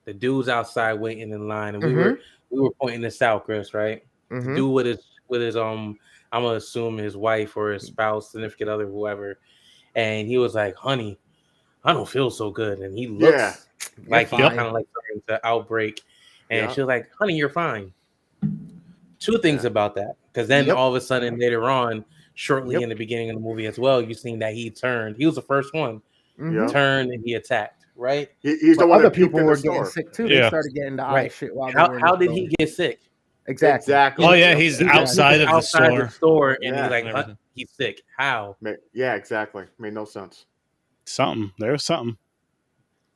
S5: the dude's outside waiting in line, and we were pointing this out, Chris, right? The dude with his I'm gonna assume his wife or his spouse, significant other, whoever, and he was like, "Honey, I don't feel so good," and he looks like he's kind of like starting to outbreak, and she was like, "Honey, you're fine." Two things about that, because then all of a sudden later on, shortly in the beginning of the movie as well, you seen that he turned. He was the first one turned and he attacked. Right?
S3: He's the one
S2: other
S3: that
S2: people were
S3: getting
S2: sick too. They started getting the eye shit. While
S5: how did he get sick?
S2: Exactly.
S1: Oh yeah, he's outside of the store,
S5: and he's like, he's sick. How?
S3: Yeah, exactly. Made no sense.
S4: There was something.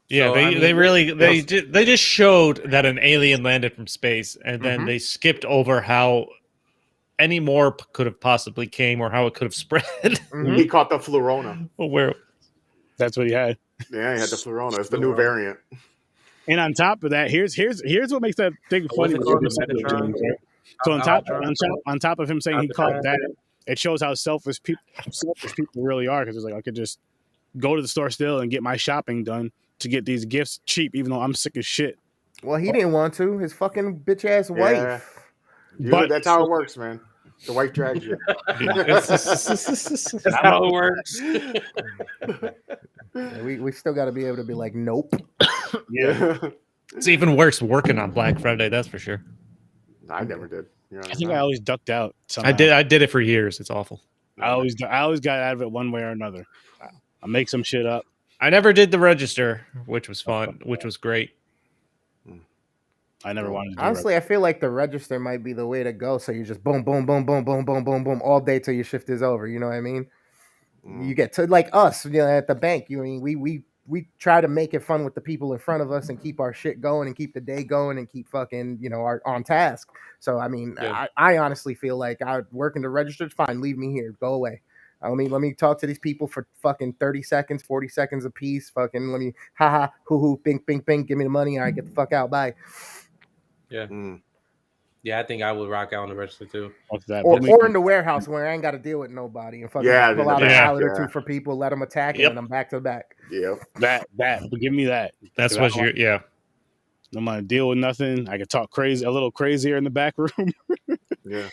S1: Yeah, so, they just showed that an alien landed from space, and then they skipped over how any more could have possibly came or how it could have spread.
S3: He caught the Flurona.
S1: Well, where?
S4: That's what he had.
S3: Yeah, he had the Flurona. It's the new variant.
S4: And on top of that, here's what makes that thing funny. So on top of him saying he caught that, it shows how selfish people really are. Because it's like, I could just go to the store still and get my shopping done to get these gifts cheap, even though I'm sick as shit.
S2: Well, he didn't want to. His fucking bitch ass wife.
S3: But that's how it works, man. The wife drags you.
S5: That's how it works.
S2: We still got to be able to be like, nope.
S3: Yeah.
S1: It's even worse working on Black Friday, that's for sure.
S3: I never did.
S4: I think I always ducked out. Somehow.
S1: I did it for years. It's awful.
S4: I always got out of it one way or another. I make some shit up.
S1: I never did the register, which was fun, which was great.
S4: I never wanted to do
S2: honestly, I feel like the register might be the way to go. So you just boom, boom, boom, boom, boom, boom, boom, boom, all day till your shift is over. You know what I mean? You get to like us, at the bank. You mean we try to make it fun with the people in front of us and keep our shit going and keep the day going and keep fucking our on task. So I mean, I honestly feel like I working the register. It's fine. Leave me here. Go away. Let me talk to these people for fucking 30 seconds, 40 seconds a piece. Fucking let me haha hoo hoo bing bing bing. Give me the money. All right, get the fuck out. Bye.
S5: Yeah. Yeah, I think I would rock out on the register too.
S2: Or in the warehouse where I ain't got to deal with nobody and fucking pull out a pallet or two for people, let them attack, and I'm back to back.
S3: Yeah,
S4: that. Give me that.
S1: That's what you're. Yeah.
S4: I'm gonna deal with nothing. I could talk crazy, a little crazier in the back room.
S3: Yeah.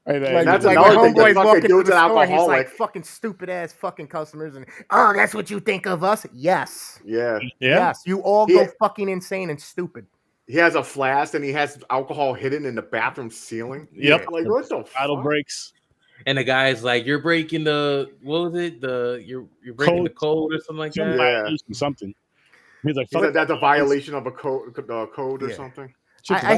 S2: That's like my homeboy's walking through the store. He's like, fucking stupid ass fucking customers, and that's what you think of us? Yes.
S3: Yeah.
S2: Yes. You all go fucking insane and stupid.
S3: He has a flask and he has alcohol hidden in the bathroom ceiling.
S1: Yep.
S3: Like what the
S4: bottle breaks.
S5: And the guy's like, "You're breaking the what was it? You're breaking the code or something like that."
S3: Yeah.
S4: Something. He's like,
S3: that's a violation of a code or something.
S2: I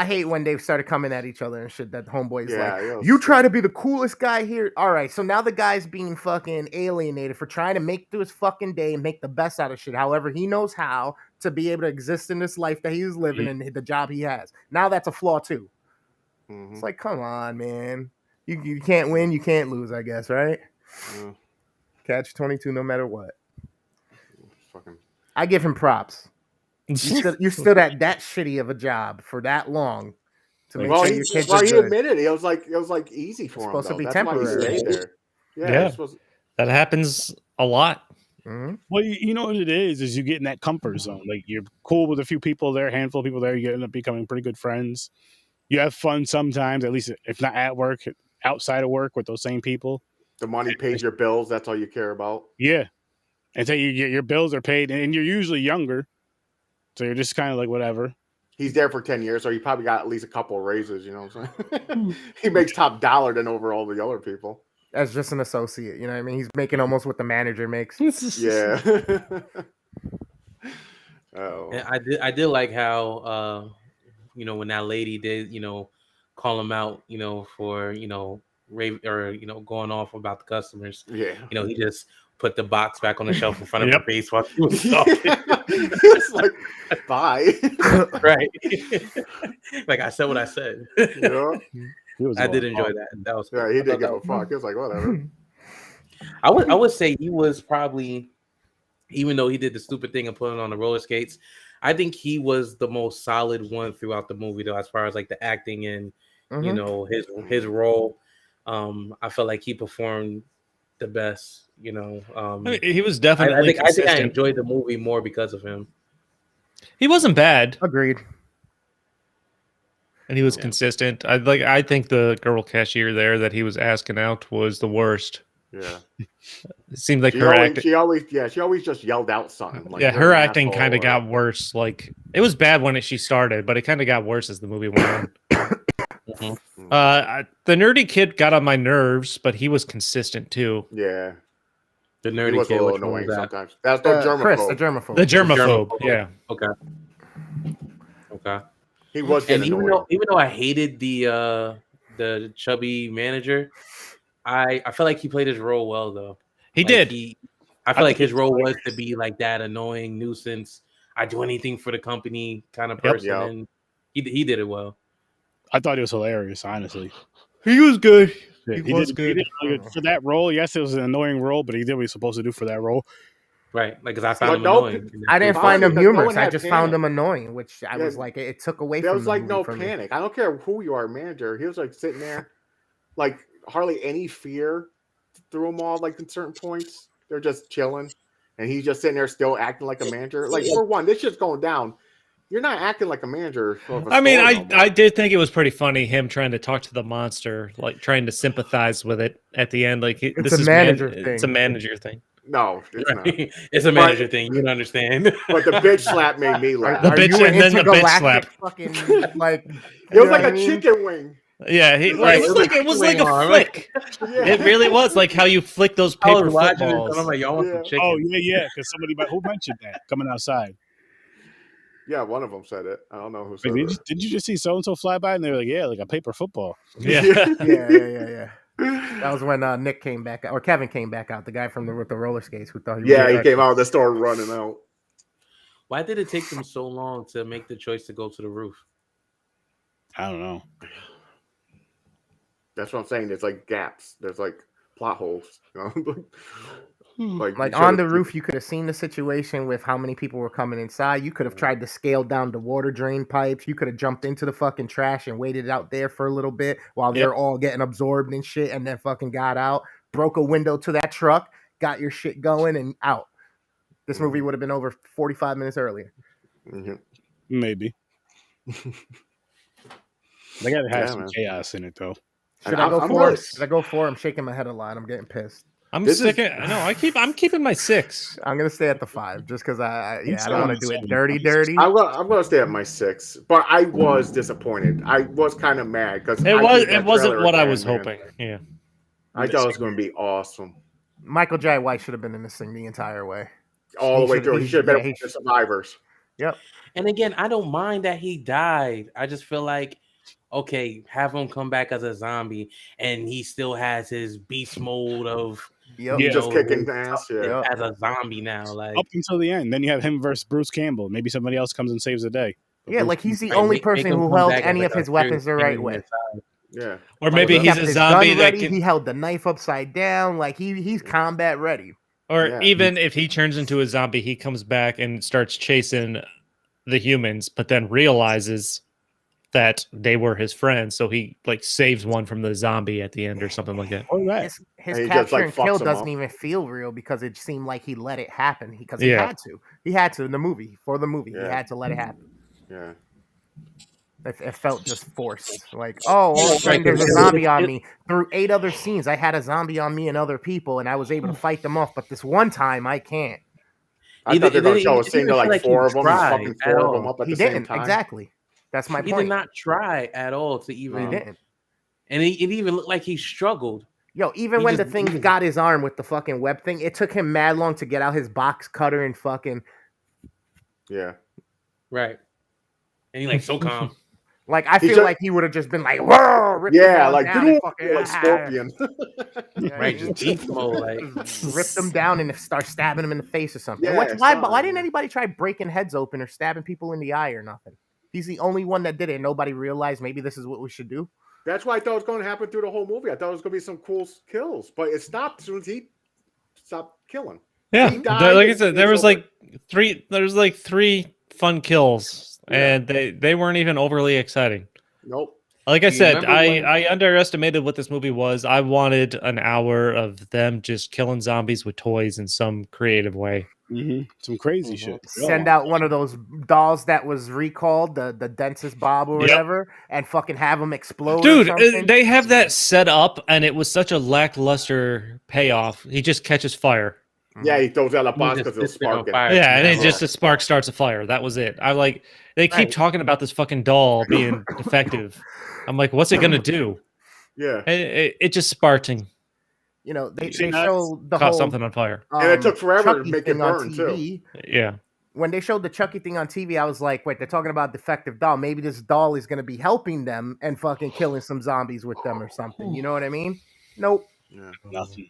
S2: hate when they started coming at each other and shit. That homeboy's like, you try to be the coolest guy here. All right, so now the guy's being fucking alienated for trying to make through his fucking day and make the best out of shit. However, he knows how to be able to exist in this life that he's living and the job he has. Now that's a flaw too. It's like, come on, man. You can't win, you can't lose, I guess, right? Catch 22 no matter what. I give him props. You stood at that shitty of a job for that long to make sure your kids are good.
S3: He admitted it was like easy for him.
S2: Supposed to be
S3: That's
S2: temporary.
S3: Why he stayed there.
S1: Yeah. That happens a lot.
S4: Well, you know what it is you get in that comfort zone. Like you're cool with a few people there, a handful of people there. You end up becoming pretty good friends. You have fun sometimes, at least if not at work, outside of work with those same people.
S3: The money pays your bills. That's all you care about.
S4: Yeah. And so your bills are paid, and you're usually younger. So you're just kind of like, whatever.
S3: He's there for 10 years, so he probably got at least a couple of raises, you know what I'm saying? He makes top dollar than over all the other people.
S2: As just an associate, you know what I mean? He's making almost what the manager makes.
S3: Yeah.
S5: I did like how, when that lady did, call him out, for, rave or, going off about the customers.
S3: Yeah.
S5: He just put the box back on the shelf in front of her face while she was talking.
S3: It's like, bye.
S5: Right. Like I said what I said.
S3: Yeah.
S5: I did enjoy that. That was
S3: cool. Yeah, he did give a fuck. He was like, whatever.
S5: I would say he was probably, even though he did the stupid thing of putting on the roller skates, I think he was the most solid one throughout the movie, though, as far as like the acting and you know his role. I felt like he performed the best. You know,
S1: I mean, he was definitely.
S5: I think I enjoyed the movie more because of him.
S1: He wasn't bad.
S2: Agreed.
S1: And he was consistent. I think the girl cashier there that he was asking out was the worst.
S3: Yeah.
S1: It seemed like her acting.
S3: She always just yelled out something. Like,
S1: her acting kind of got worse. Like, it was bad when she started, but it kind of got worse as the movie went on. The nerdy kid got on my nerves, but he was consistent too.
S3: Yeah.
S5: The nerdy kid was
S3: annoying sometimes. That's the germaphobe.
S2: Chris, the germaphobe.
S1: The germaphobe. Yeah.
S5: Okay.
S3: He was
S5: and even though I hated the chubby manager, I feel like he played his role well though.
S1: He
S5: like
S1: did.
S5: I feel like his role was to be like that annoying nuisance. I do anything for the company kind of person, and he did it well.
S4: I thought he was hilarious, honestly.
S1: He was good.
S4: He was good. For that role. Yes, it was an annoying role, but he did what he was supposed to do for that role.
S5: Right, like because I found him annoying.
S2: I didn't find him humorous. I just found him annoying, which I was like, it took away from.
S3: There was like no panic. I don't care who you are, manager. He was like sitting there, like hardly any fear through them all. Like in certain points, they're just chilling, and he's just sitting there still acting like a manager. Like for one, this shit's going down. You're not acting like a manager.
S1: I mean, I did think it was pretty funny him trying to talk to the monster, like trying to sympathize with it at the end. Like
S2: it's a manager thing.
S1: It's a manager thing.
S3: No, it's not.
S5: It's a manager thing. You don't understand.
S3: But the bitch slap made me laugh.
S1: The bitch and then the bitch slap.
S2: Fucking, like,
S3: it was like a chicken wing.
S1: Yeah, it was like a flick. It really was like how you flick those paper footballs.
S5: I'm like, y'all want some chicken?
S4: Oh yeah, because who mentioned that coming outside?
S3: Yeah, one of them said it. I don't know who said
S4: it. Did you just see so and so fly by and they were like, yeah, like a paper football?
S1: Yeah.
S2: Yeah. That was when Nick came back or Kevin came back out, the guy from with the roller skates who thought he was
S3: he came out of the store running out.
S5: Why did it take them so long to make the choice to go to the roof?
S4: I don't know.
S3: That's what I'm saying. There's like gaps. There's like plot holes. You know?
S2: Like on the roof, you could have seen the situation with how many people were coming inside. You could have tried to scale down the water drain pipes. You could have jumped into the fucking trash and waited out there for a little bit while they're all getting absorbed and shit, and then fucking got out, broke a window to that truck, got your shit going, and out. This movie would have been over 45 minutes earlier.
S4: Maybe. They gotta have some chaos in it though.
S2: Should I go for it? Should I go for it? I'm shaking my head a lot. I'm getting pissed.
S1: I'm keeping my 6.
S2: I'm gonna stay at the 5 just because I don't want to do it dirty.
S3: I'm gonna stay at my 6, but I was disappointed. I was kind of mad because
S1: it wasn't what I was hoping. Yeah,
S3: I thought it was gonna be awesome.
S2: Michael Jai White should have been in this thing the entire way,
S3: all the way through. He should have been the survivors.
S2: Yep.
S5: And again, I don't mind that he died. I just feel like, okay, have him come back as a zombie, and he still has his beast mode of
S3: just kicking ass
S5: as a zombie now, like
S4: up until the end. Then you have him versus Bruce Campbell. Maybe somebody else comes and saves the day.
S2: Yeah, like he's the only person who held any of his weapons the right way.
S3: Yeah,
S1: or maybe he's a zombie that
S2: he held the knife upside down. Like he's combat ready.
S1: Or even if he turns into a zombie, he comes back and starts chasing the humans, but then realizes that they were his friends, so he like saves one from the zombie at the end or something like that.
S2: His capture and kill doesn't even feel real because it seemed like he let it happen because he had to. He had to in the movie. For the movie, he had to let it happen.
S3: Yeah.
S2: It felt just forced. Like, all of a sudden there's a zombie on me. Through 8 other scenes, I had a zombie on me and other people, and I was able to fight them off. But this one time, I can't.
S3: I thought they were going to show a scene to like 4 of them, fucking 4 of them up at the same time.
S2: Exactly. That's my point.
S5: He did not try at all to even.
S2: He didn't.
S5: And it even looked like he struggled.
S2: Yo, even when the thing got his arm with the fucking web thing, it took him mad long to get out his box cutter and fucking.
S3: Yeah.
S5: Right. And he like so calm.
S2: Like I feel like he would have just been like, whoa, ripped them
S3: like
S2: down and fucking,
S3: like Scorpion.
S5: Right, just beast mode, like
S2: rip them down and start stabbing them in the face or something.
S3: Yeah,
S2: Why didn't anybody try breaking heads open or stabbing people in the eye or nothing? He's the only one that did it. Nobody realized maybe this is what we should do.
S3: That's why I thought it was going to happen through the whole movie. I thought it was going to be some cool kills, but it stopped as soon as he stopped killing.
S1: Yeah, like I said, there was like three fun kills, and they weren't even overly exciting.
S3: Nope.
S1: Like I said, I underestimated what this movie was. I wanted an hour of them just killing zombies with toys in some creative way.
S4: Some crazy shit.
S2: Send out one of those dolls that was recalled, the dentist Bob or whatever, and fucking have them explode.
S1: Dude, they have that set up, and it was such a lackluster payoff. He just catches fire.
S3: Yeah, he throws out a box because it'll spark.
S1: Yeah, and just a spark starts a fire. That was it. They keep talking about this fucking doll being defective. I'm like, what's it gonna do?
S3: Yeah,
S1: it just sparking.
S2: You know, they show the
S1: caught
S2: whole
S1: something on fire,
S3: and it took forever
S2: Chucky
S3: to make it burn
S2: too.
S1: Yeah.
S2: When they showed the Chucky thing on TV, I was like, wait, they're talking about defective doll. Maybe this doll is going to be helping them and fucking killing some zombies with them or something. You know what I mean? Nope.
S3: Yeah.
S4: Nothing.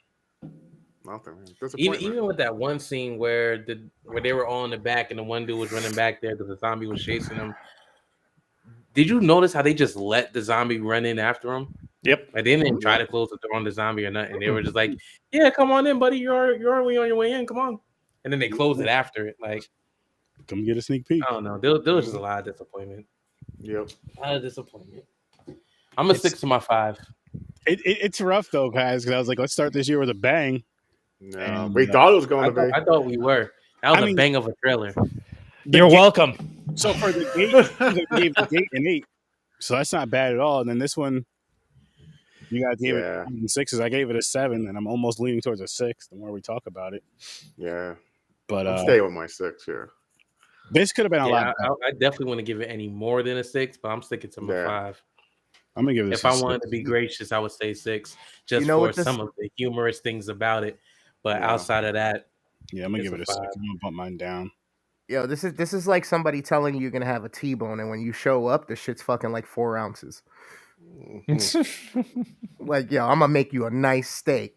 S5: Even with that one scene where they were all in the back and the one dude was running back there because the zombie was chasing them. Did you notice how they just let the zombie run in after him?
S1: Yep.
S5: Like they didn't try to close the door on the zombie or nothing. They were just like, "Yeah, come on in, buddy. You're already on your way in. Come on." And then they closed it after it. Like,
S4: come get a sneak peek.
S5: I don't know. There was just a lot of disappointment.
S3: Yep.
S5: A lot of disappointment. I'm gonna stick to my 5.
S4: It's rough though, guys. Because I was like, let's start this year with a bang.
S3: No, we thought it was going to be.
S5: I thought we were. That was a bang of a trailer.
S1: You're welcome.
S4: So for the gate, they gave the gate an 8. So that's not bad at all. And then this one, you guys gave it 6s. I gave it a 7, and I'm almost leaning towards a 6 the more we talk about it.
S3: Yeah.
S4: But
S3: I'll stay with my 6 here.
S4: This could have been a lot.
S5: I definitely want to give it any more than a 6, but I'm sticking to my 5.
S4: I'm gonna give it.
S5: If I wanted to be gracious, I would say 6, just for some of the humorous things about it. But outside of that,
S4: I'm gonna give it a 6. I'm gonna bump mine down.
S2: Yo, this is like somebody telling you you're gonna have a T-bone, and when you show up, the shit's fucking like 4 ounces. Like, yo, I'm gonna make you a nice steak.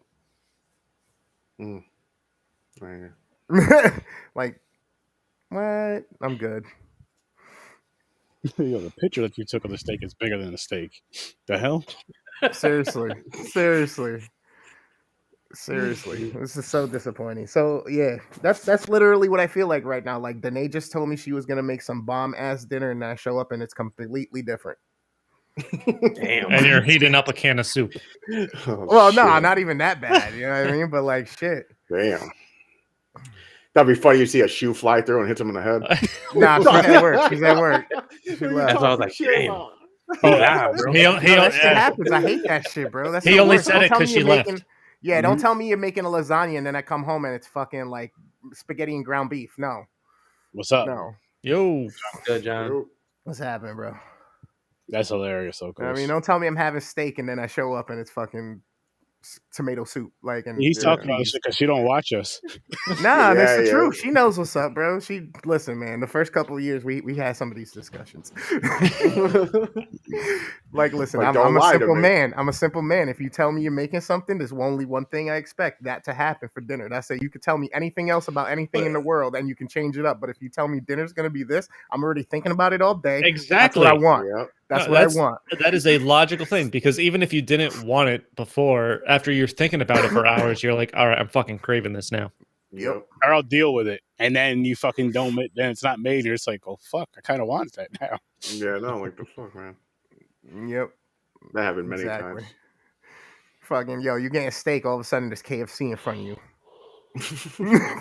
S2: Like, what? I'm good.
S4: Yo, the picture that you took of the steak is bigger than the steak. The hell?
S2: Seriously. This is so disappointing. So yeah, that's literally what I feel like right now. Like Danae just told me she was gonna make some bomb ass dinner, and I show up and it's completely different.
S5: Damn.
S1: And you're heating up a can of soup.
S2: Well, no, not even that bad. You know what I mean? But like, shit.
S3: Damn. That'd be funny. You see a shoe fly through and hit him in the head.
S2: Nah, she's at work. She's at work. She left.
S5: That's why I was like, damn. Nah, bro.
S2: That shit happens. I hate that shit, bro. That's
S1: he only said it because she left.
S2: Yeah, don't tell me you're making a lasagna and then I come home and it's fucking like spaghetti and ground beef. No.
S4: What's up?
S2: No.
S1: Yo.
S5: Good, John.
S2: What's happening, bro?
S4: That's hilarious. Of course.
S2: I mean, don't tell me I'm having steak and then I show up and it's fucking tomato soup. Like, and
S4: he's talking about shit because she don't watch us.
S2: Nah, that's the truth. She knows what's up, bro. Listen, man. The first couple of years, we had some of these discussions. Like, listen, I'm a simple man. I'm a simple man. If you tell me you're making something, there's only one thing I expect that to happen for dinner. That's it. You could tell me anything else about anything in the world, and you can change it up. But if you tell me dinner's gonna be this, I'm already thinking about it all day.
S1: Exactly.
S2: That's what I want. Yep. That's what I want.
S1: That is a logical thing, because even if you didn't want it before, after you're thinking about it for hours, you're like, all right, I'm fucking craving this now.
S2: Yep.
S4: Or I'll deal with it. And then you fucking don't, then it's not made. You're just like, oh, fuck, I kind of want that now.
S3: Yeah, no, like the fuck, man.
S2: Yep.
S3: That happened many times.
S2: Fucking, yo, you're getting steak, all of a sudden there's KFC in front of you.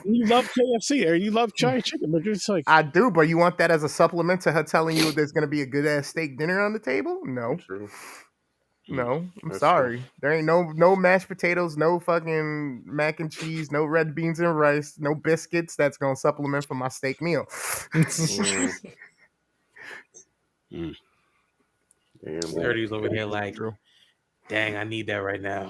S4: You love KFC or you love Chinese chicken, but it's like,
S2: I do, but you want that as a supplement to her telling you there's gonna be a good ass steak dinner on the table? No.
S3: True.
S2: No, I'm sorry. True. There ain't no mashed potatoes, no fucking mac and cheese, no red beans and rice, no biscuits that's gonna supplement for my steak meal.
S3: Damn,
S5: Sturdy's over here like, dang, I need that right now.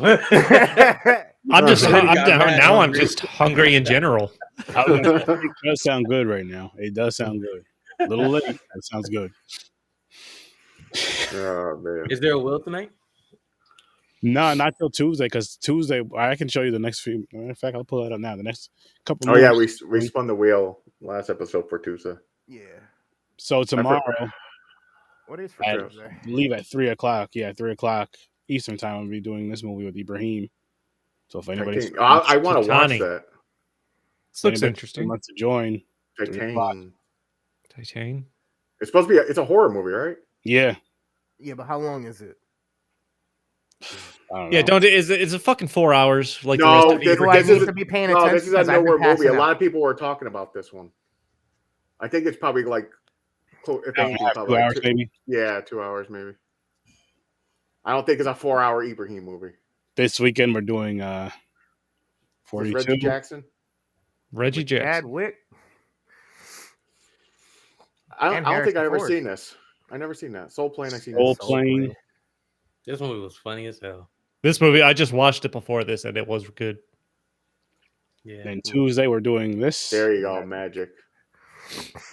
S1: I'm just hungry in general.
S4: It does sound good right now. It does sound good. A little late. That sounds good.
S3: Oh man.
S5: Is there a will tonight?
S4: No, not till Tuesday, because Tuesday I can show you the next few. In fact, I'll pull that up now. The next couple.
S3: Oh yeah, we spun the wheel last episode for Tuesday.
S2: Yeah.
S4: So tomorrow,
S2: what is for Tuesday?
S4: I believe at 3:00. Yeah, 3:00 Eastern time. I'll be doing this movie with Ibrahim. So if anybody's,
S3: I want to watch that.
S1: This looks interesting.
S4: Wants to join?
S3: Titan.
S4: It's
S3: supposed to be. It's a horror movie, right?
S4: Yeah.
S2: Yeah, but how long is it?
S4: I don't
S1: Yeah,
S4: know.
S1: it's a fucking 4 hours. Like
S3: no,
S1: the rest of
S2: I need to be paying attention.
S3: No, this is a nowhere movie. A lot of people were talking about this one. I think it's probably like, if anything, probably
S4: 2 hours, maybe.
S3: Yeah, 2 hours maybe. I don't think it's a 4 hour Ibrahim movie.
S4: This weekend we're doing 42.
S3: Reggie Jackson.
S2: Chadwick.
S3: I don't think I ever seen this. I never seen that. Soul Plane. I seen
S4: Soul Plane.
S5: This movie was funny as hell.
S1: This movie, I just watched it before this, and it was good.
S5: Yeah.
S4: And Tuesday we're doing this.
S3: There you go, magic.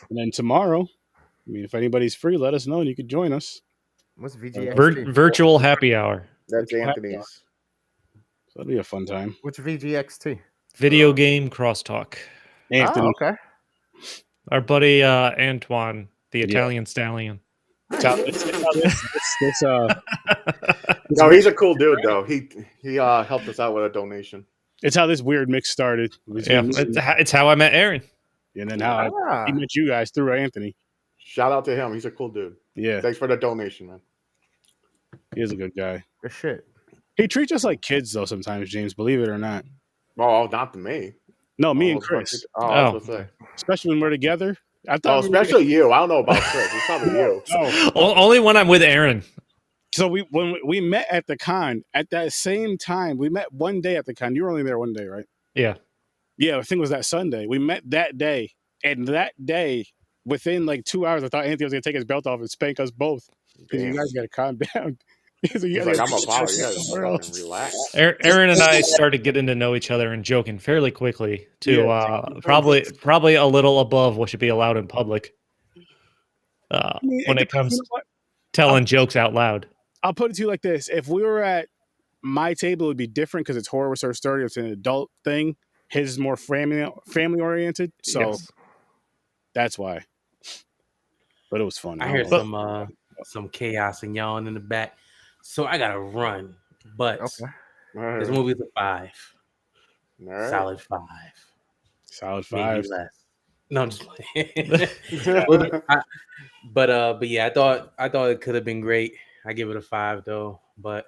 S4: And then tomorrow, I mean, if anybody's free, let us know and you could join us.
S2: What's VGXT?
S1: Virtual happy hour.
S3: That's Anthony's.
S4: So that'll be a fun time.
S2: What's VGXT?
S1: Video game crosstalk.
S4: Anthony.
S2: Oh, okay.
S1: Our buddy Antoine, the Italian stallion.
S3: No, he's a cool dude though. He helped us out with a donation.
S4: It's how this weird mix started.
S1: Yeah, it's how I met Aaron.
S4: And then how he met you guys through Anthony.
S3: Shout out to him. He's a cool dude.
S4: Yeah.
S3: Thanks for the donation, man.
S4: He is a good guy.
S2: Good shit.
S4: He treats us like kids though sometimes, James, believe it or not.
S3: Oh, not to me.
S4: No, me and Chris. Especially when we're together.
S3: Especially you. I don't know about Chris. It's probably you.
S1: Only when I'm with Aaron.
S4: So when we met at the con at that same time, we met one day at the con. You were only there one day, right?
S1: Yeah.
S4: Yeah, I think it was that Sunday. We met that day, and that day, within like 2 hours, I thought Anthony was gonna take his belt off and spank us both. Because you guys gotta calm down.
S3: He's like, I'm a father. You gotta relax.
S1: Aaron and I started getting to know each other and joking fairly quickly to probably a little above what should be allowed in public when it comes to telling jokes out loud.
S4: I'll put it to you like this. If we were at my table, it would be different because it's horror with Sir Sturdy. It's an adult thing. His is more family oriented. So that's why. But it was fun.
S5: I heard some chaos and yawning in the back. So I gotta run. But this movie's a 5.
S3: Right.
S5: Solid 5.
S4: Solid 5.
S5: Maybe less. No, I'm just playing. But yeah, I thought it could have been great. I give it a 5 though. But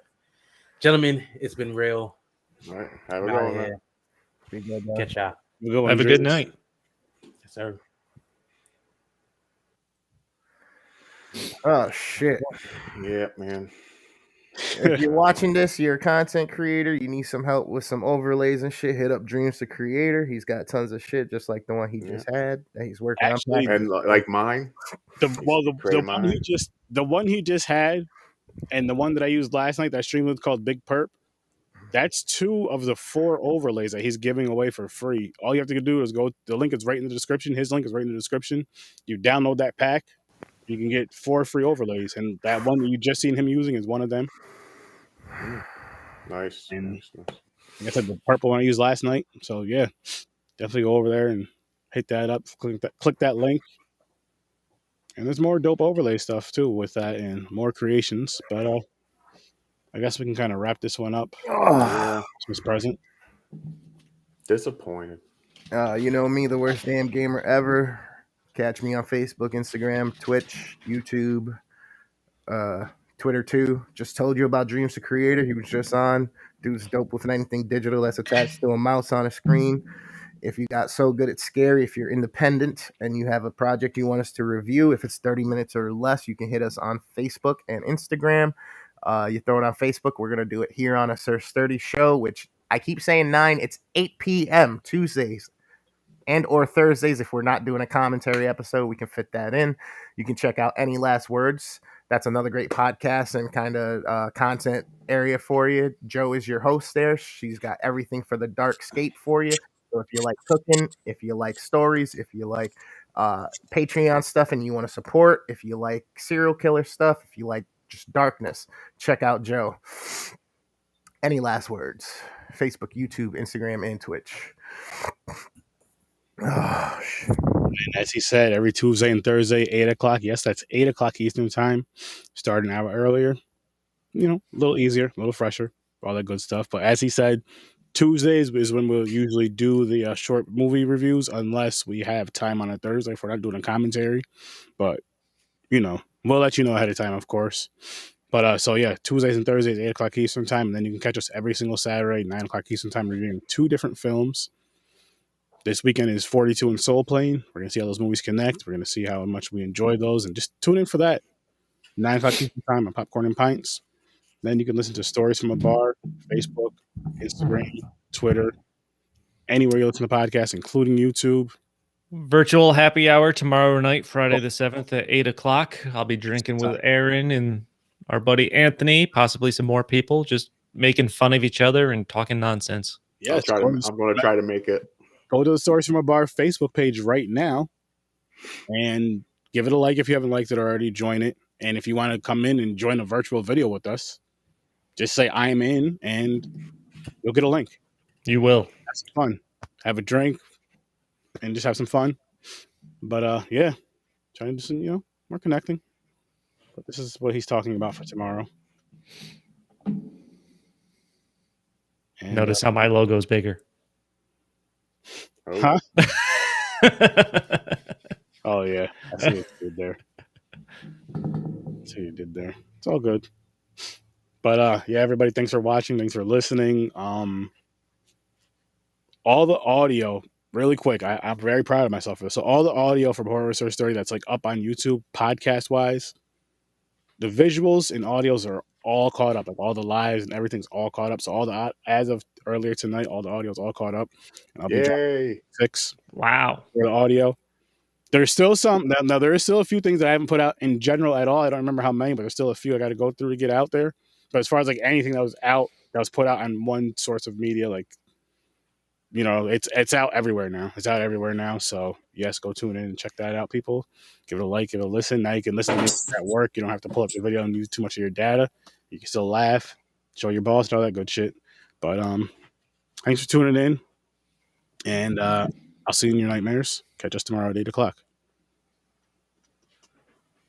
S5: gentlemen, it's been real.
S3: All right. Have a good
S5: one. Catch y'all.
S1: Have a good night.
S5: Yes, sir.
S2: Oh shit.
S3: Yeah, man.
S2: If you're watching this, you're a content creator, you need some help with some overlays and shit, hit up Dreams the Creator. He's got tons of shit just like the one he just had that he's working on.
S3: And like mine.
S4: The one he just had and the one that I used last night that I streamed with called Big Perp. That's 2 of the 4 overlays that he's giving away for free. All you have to do is go. The link is right in the description. His link is right in the description. You download that pack. You can get 4 free overlays, and that one that you just seen him using is one of them.
S3: Nice.
S4: And
S3: nice.
S4: like I said, the purple one I used last night. So yeah, definitely go over there and hit that up. Click that link. And there's more dope overlay stuff too with that, and more creations. But I guess we can kind of wrap this one up. Christmas present.
S3: Disappointed.
S2: You know me, the worst damn gamer ever. Catch me on Facebook, Instagram, Twitch, YouTube, Twitter too. Just told you about Dreams the Creator. He was just on. Dude's dope with anything digital that's attached to a mouse on a screen. If you got so good it's scary, if you're independent and you have a project you want us to review, if it's 30 minutes or less, you can hit us on Facebook and Instagram. You throw it on Facebook. We're going to do it here on a Sir Sturdy show, which I keep saying 9. It's 8 p.m. Tuesdays and or Thursdays. If we're not doing a commentary episode, we can fit that in. You can check out Any Last Words. That's another great podcast and kind of content area for you. Joe is your host there. She's got everything for the dark scape for you. So if you like cooking, if you like stories, if you like Patreon stuff and you want to support, if you like serial killer stuff, if you like just darkness, check out Joe. Any last words? Facebook, YouTube, Instagram, and Twitch.
S4: Oh, shit. And as he said, every Tuesday and Thursday, 8 o'clock. Yes, that's 8 o'clock Eastern time. Start an hour earlier. You know, a little easier, a little fresher, all that good stuff. But as he said, Tuesdays is when we'll usually do the short movie reviews, unless we have time on a Thursday if we're not doing a commentary. But, you know, we'll let you know ahead of time, of course. But so, yeah, Tuesdays and Thursdays, 8 o'clock Eastern time. And then you can catch us every single Saturday, 9 o'clock Eastern time, reviewing 2 different films. This weekend is 42 and Soul Plane. We're going to see how those movies connect. We're going to see how much we enjoy those. And just tune in for that. 9 o'clock Eastern time on Popcorn and Pints. Then you can listen to Stories from a Bar, Facebook, Instagram, Twitter, anywhere you listen to podcasts, including YouTube.
S1: Virtual happy hour tomorrow night, Friday the 7th at 8 o'clock. I'll be drinking with Aaron and our buddy Anthony, possibly some more people, just making fun of each other and talking nonsense.
S3: Yes, I'm going to try to make it.
S4: Go to the Stories from a Bar Facebook page right now and give it a like if you haven't liked it already. Join it. And if you want to come in and join a virtual video with us, just say I'm in and you'll get a link.
S1: You will.
S4: Have some fun. Have a drink and just have some fun. But yeah, trying to, you know, we're connecting. But this is what he's talking about for tomorrow. And,
S1: notice how my logo's bigger.
S4: Huh? Oh yeah, I see what you did there. That's what you did there. It's all good. But yeah, everybody, thanks for watching. Thanks for listening. All the audio, really quick. I'm very proud of myself for this. So all the audio from Horror Research 30 that's like up on YouTube, podcast wise, the visuals and audios are all caught up. Like all the lives and everything's all caught up. So all the as of earlier tonight, all the audio is all caught up. And I'll be dropping 6.
S1: Wow.
S4: For the audio. There's still some. Now there is still a few things that I haven't put out in general at all. I don't remember how many, but there's still a few I got to go through to get out there. But as far as like anything that was out, that was put out on one source of media, like, you know, it's out everywhere now. It's out everywhere now. So yes, go tune in and check that out, people. Give it a like, give it a listen. Now you can listen to it at work. You don't have to pull up your video and use too much of your data. You can still laugh, show your boss, and all that good shit. But thanks for tuning in, and I'll see you in your nightmares. Catch us tomorrow at 8 o'clock.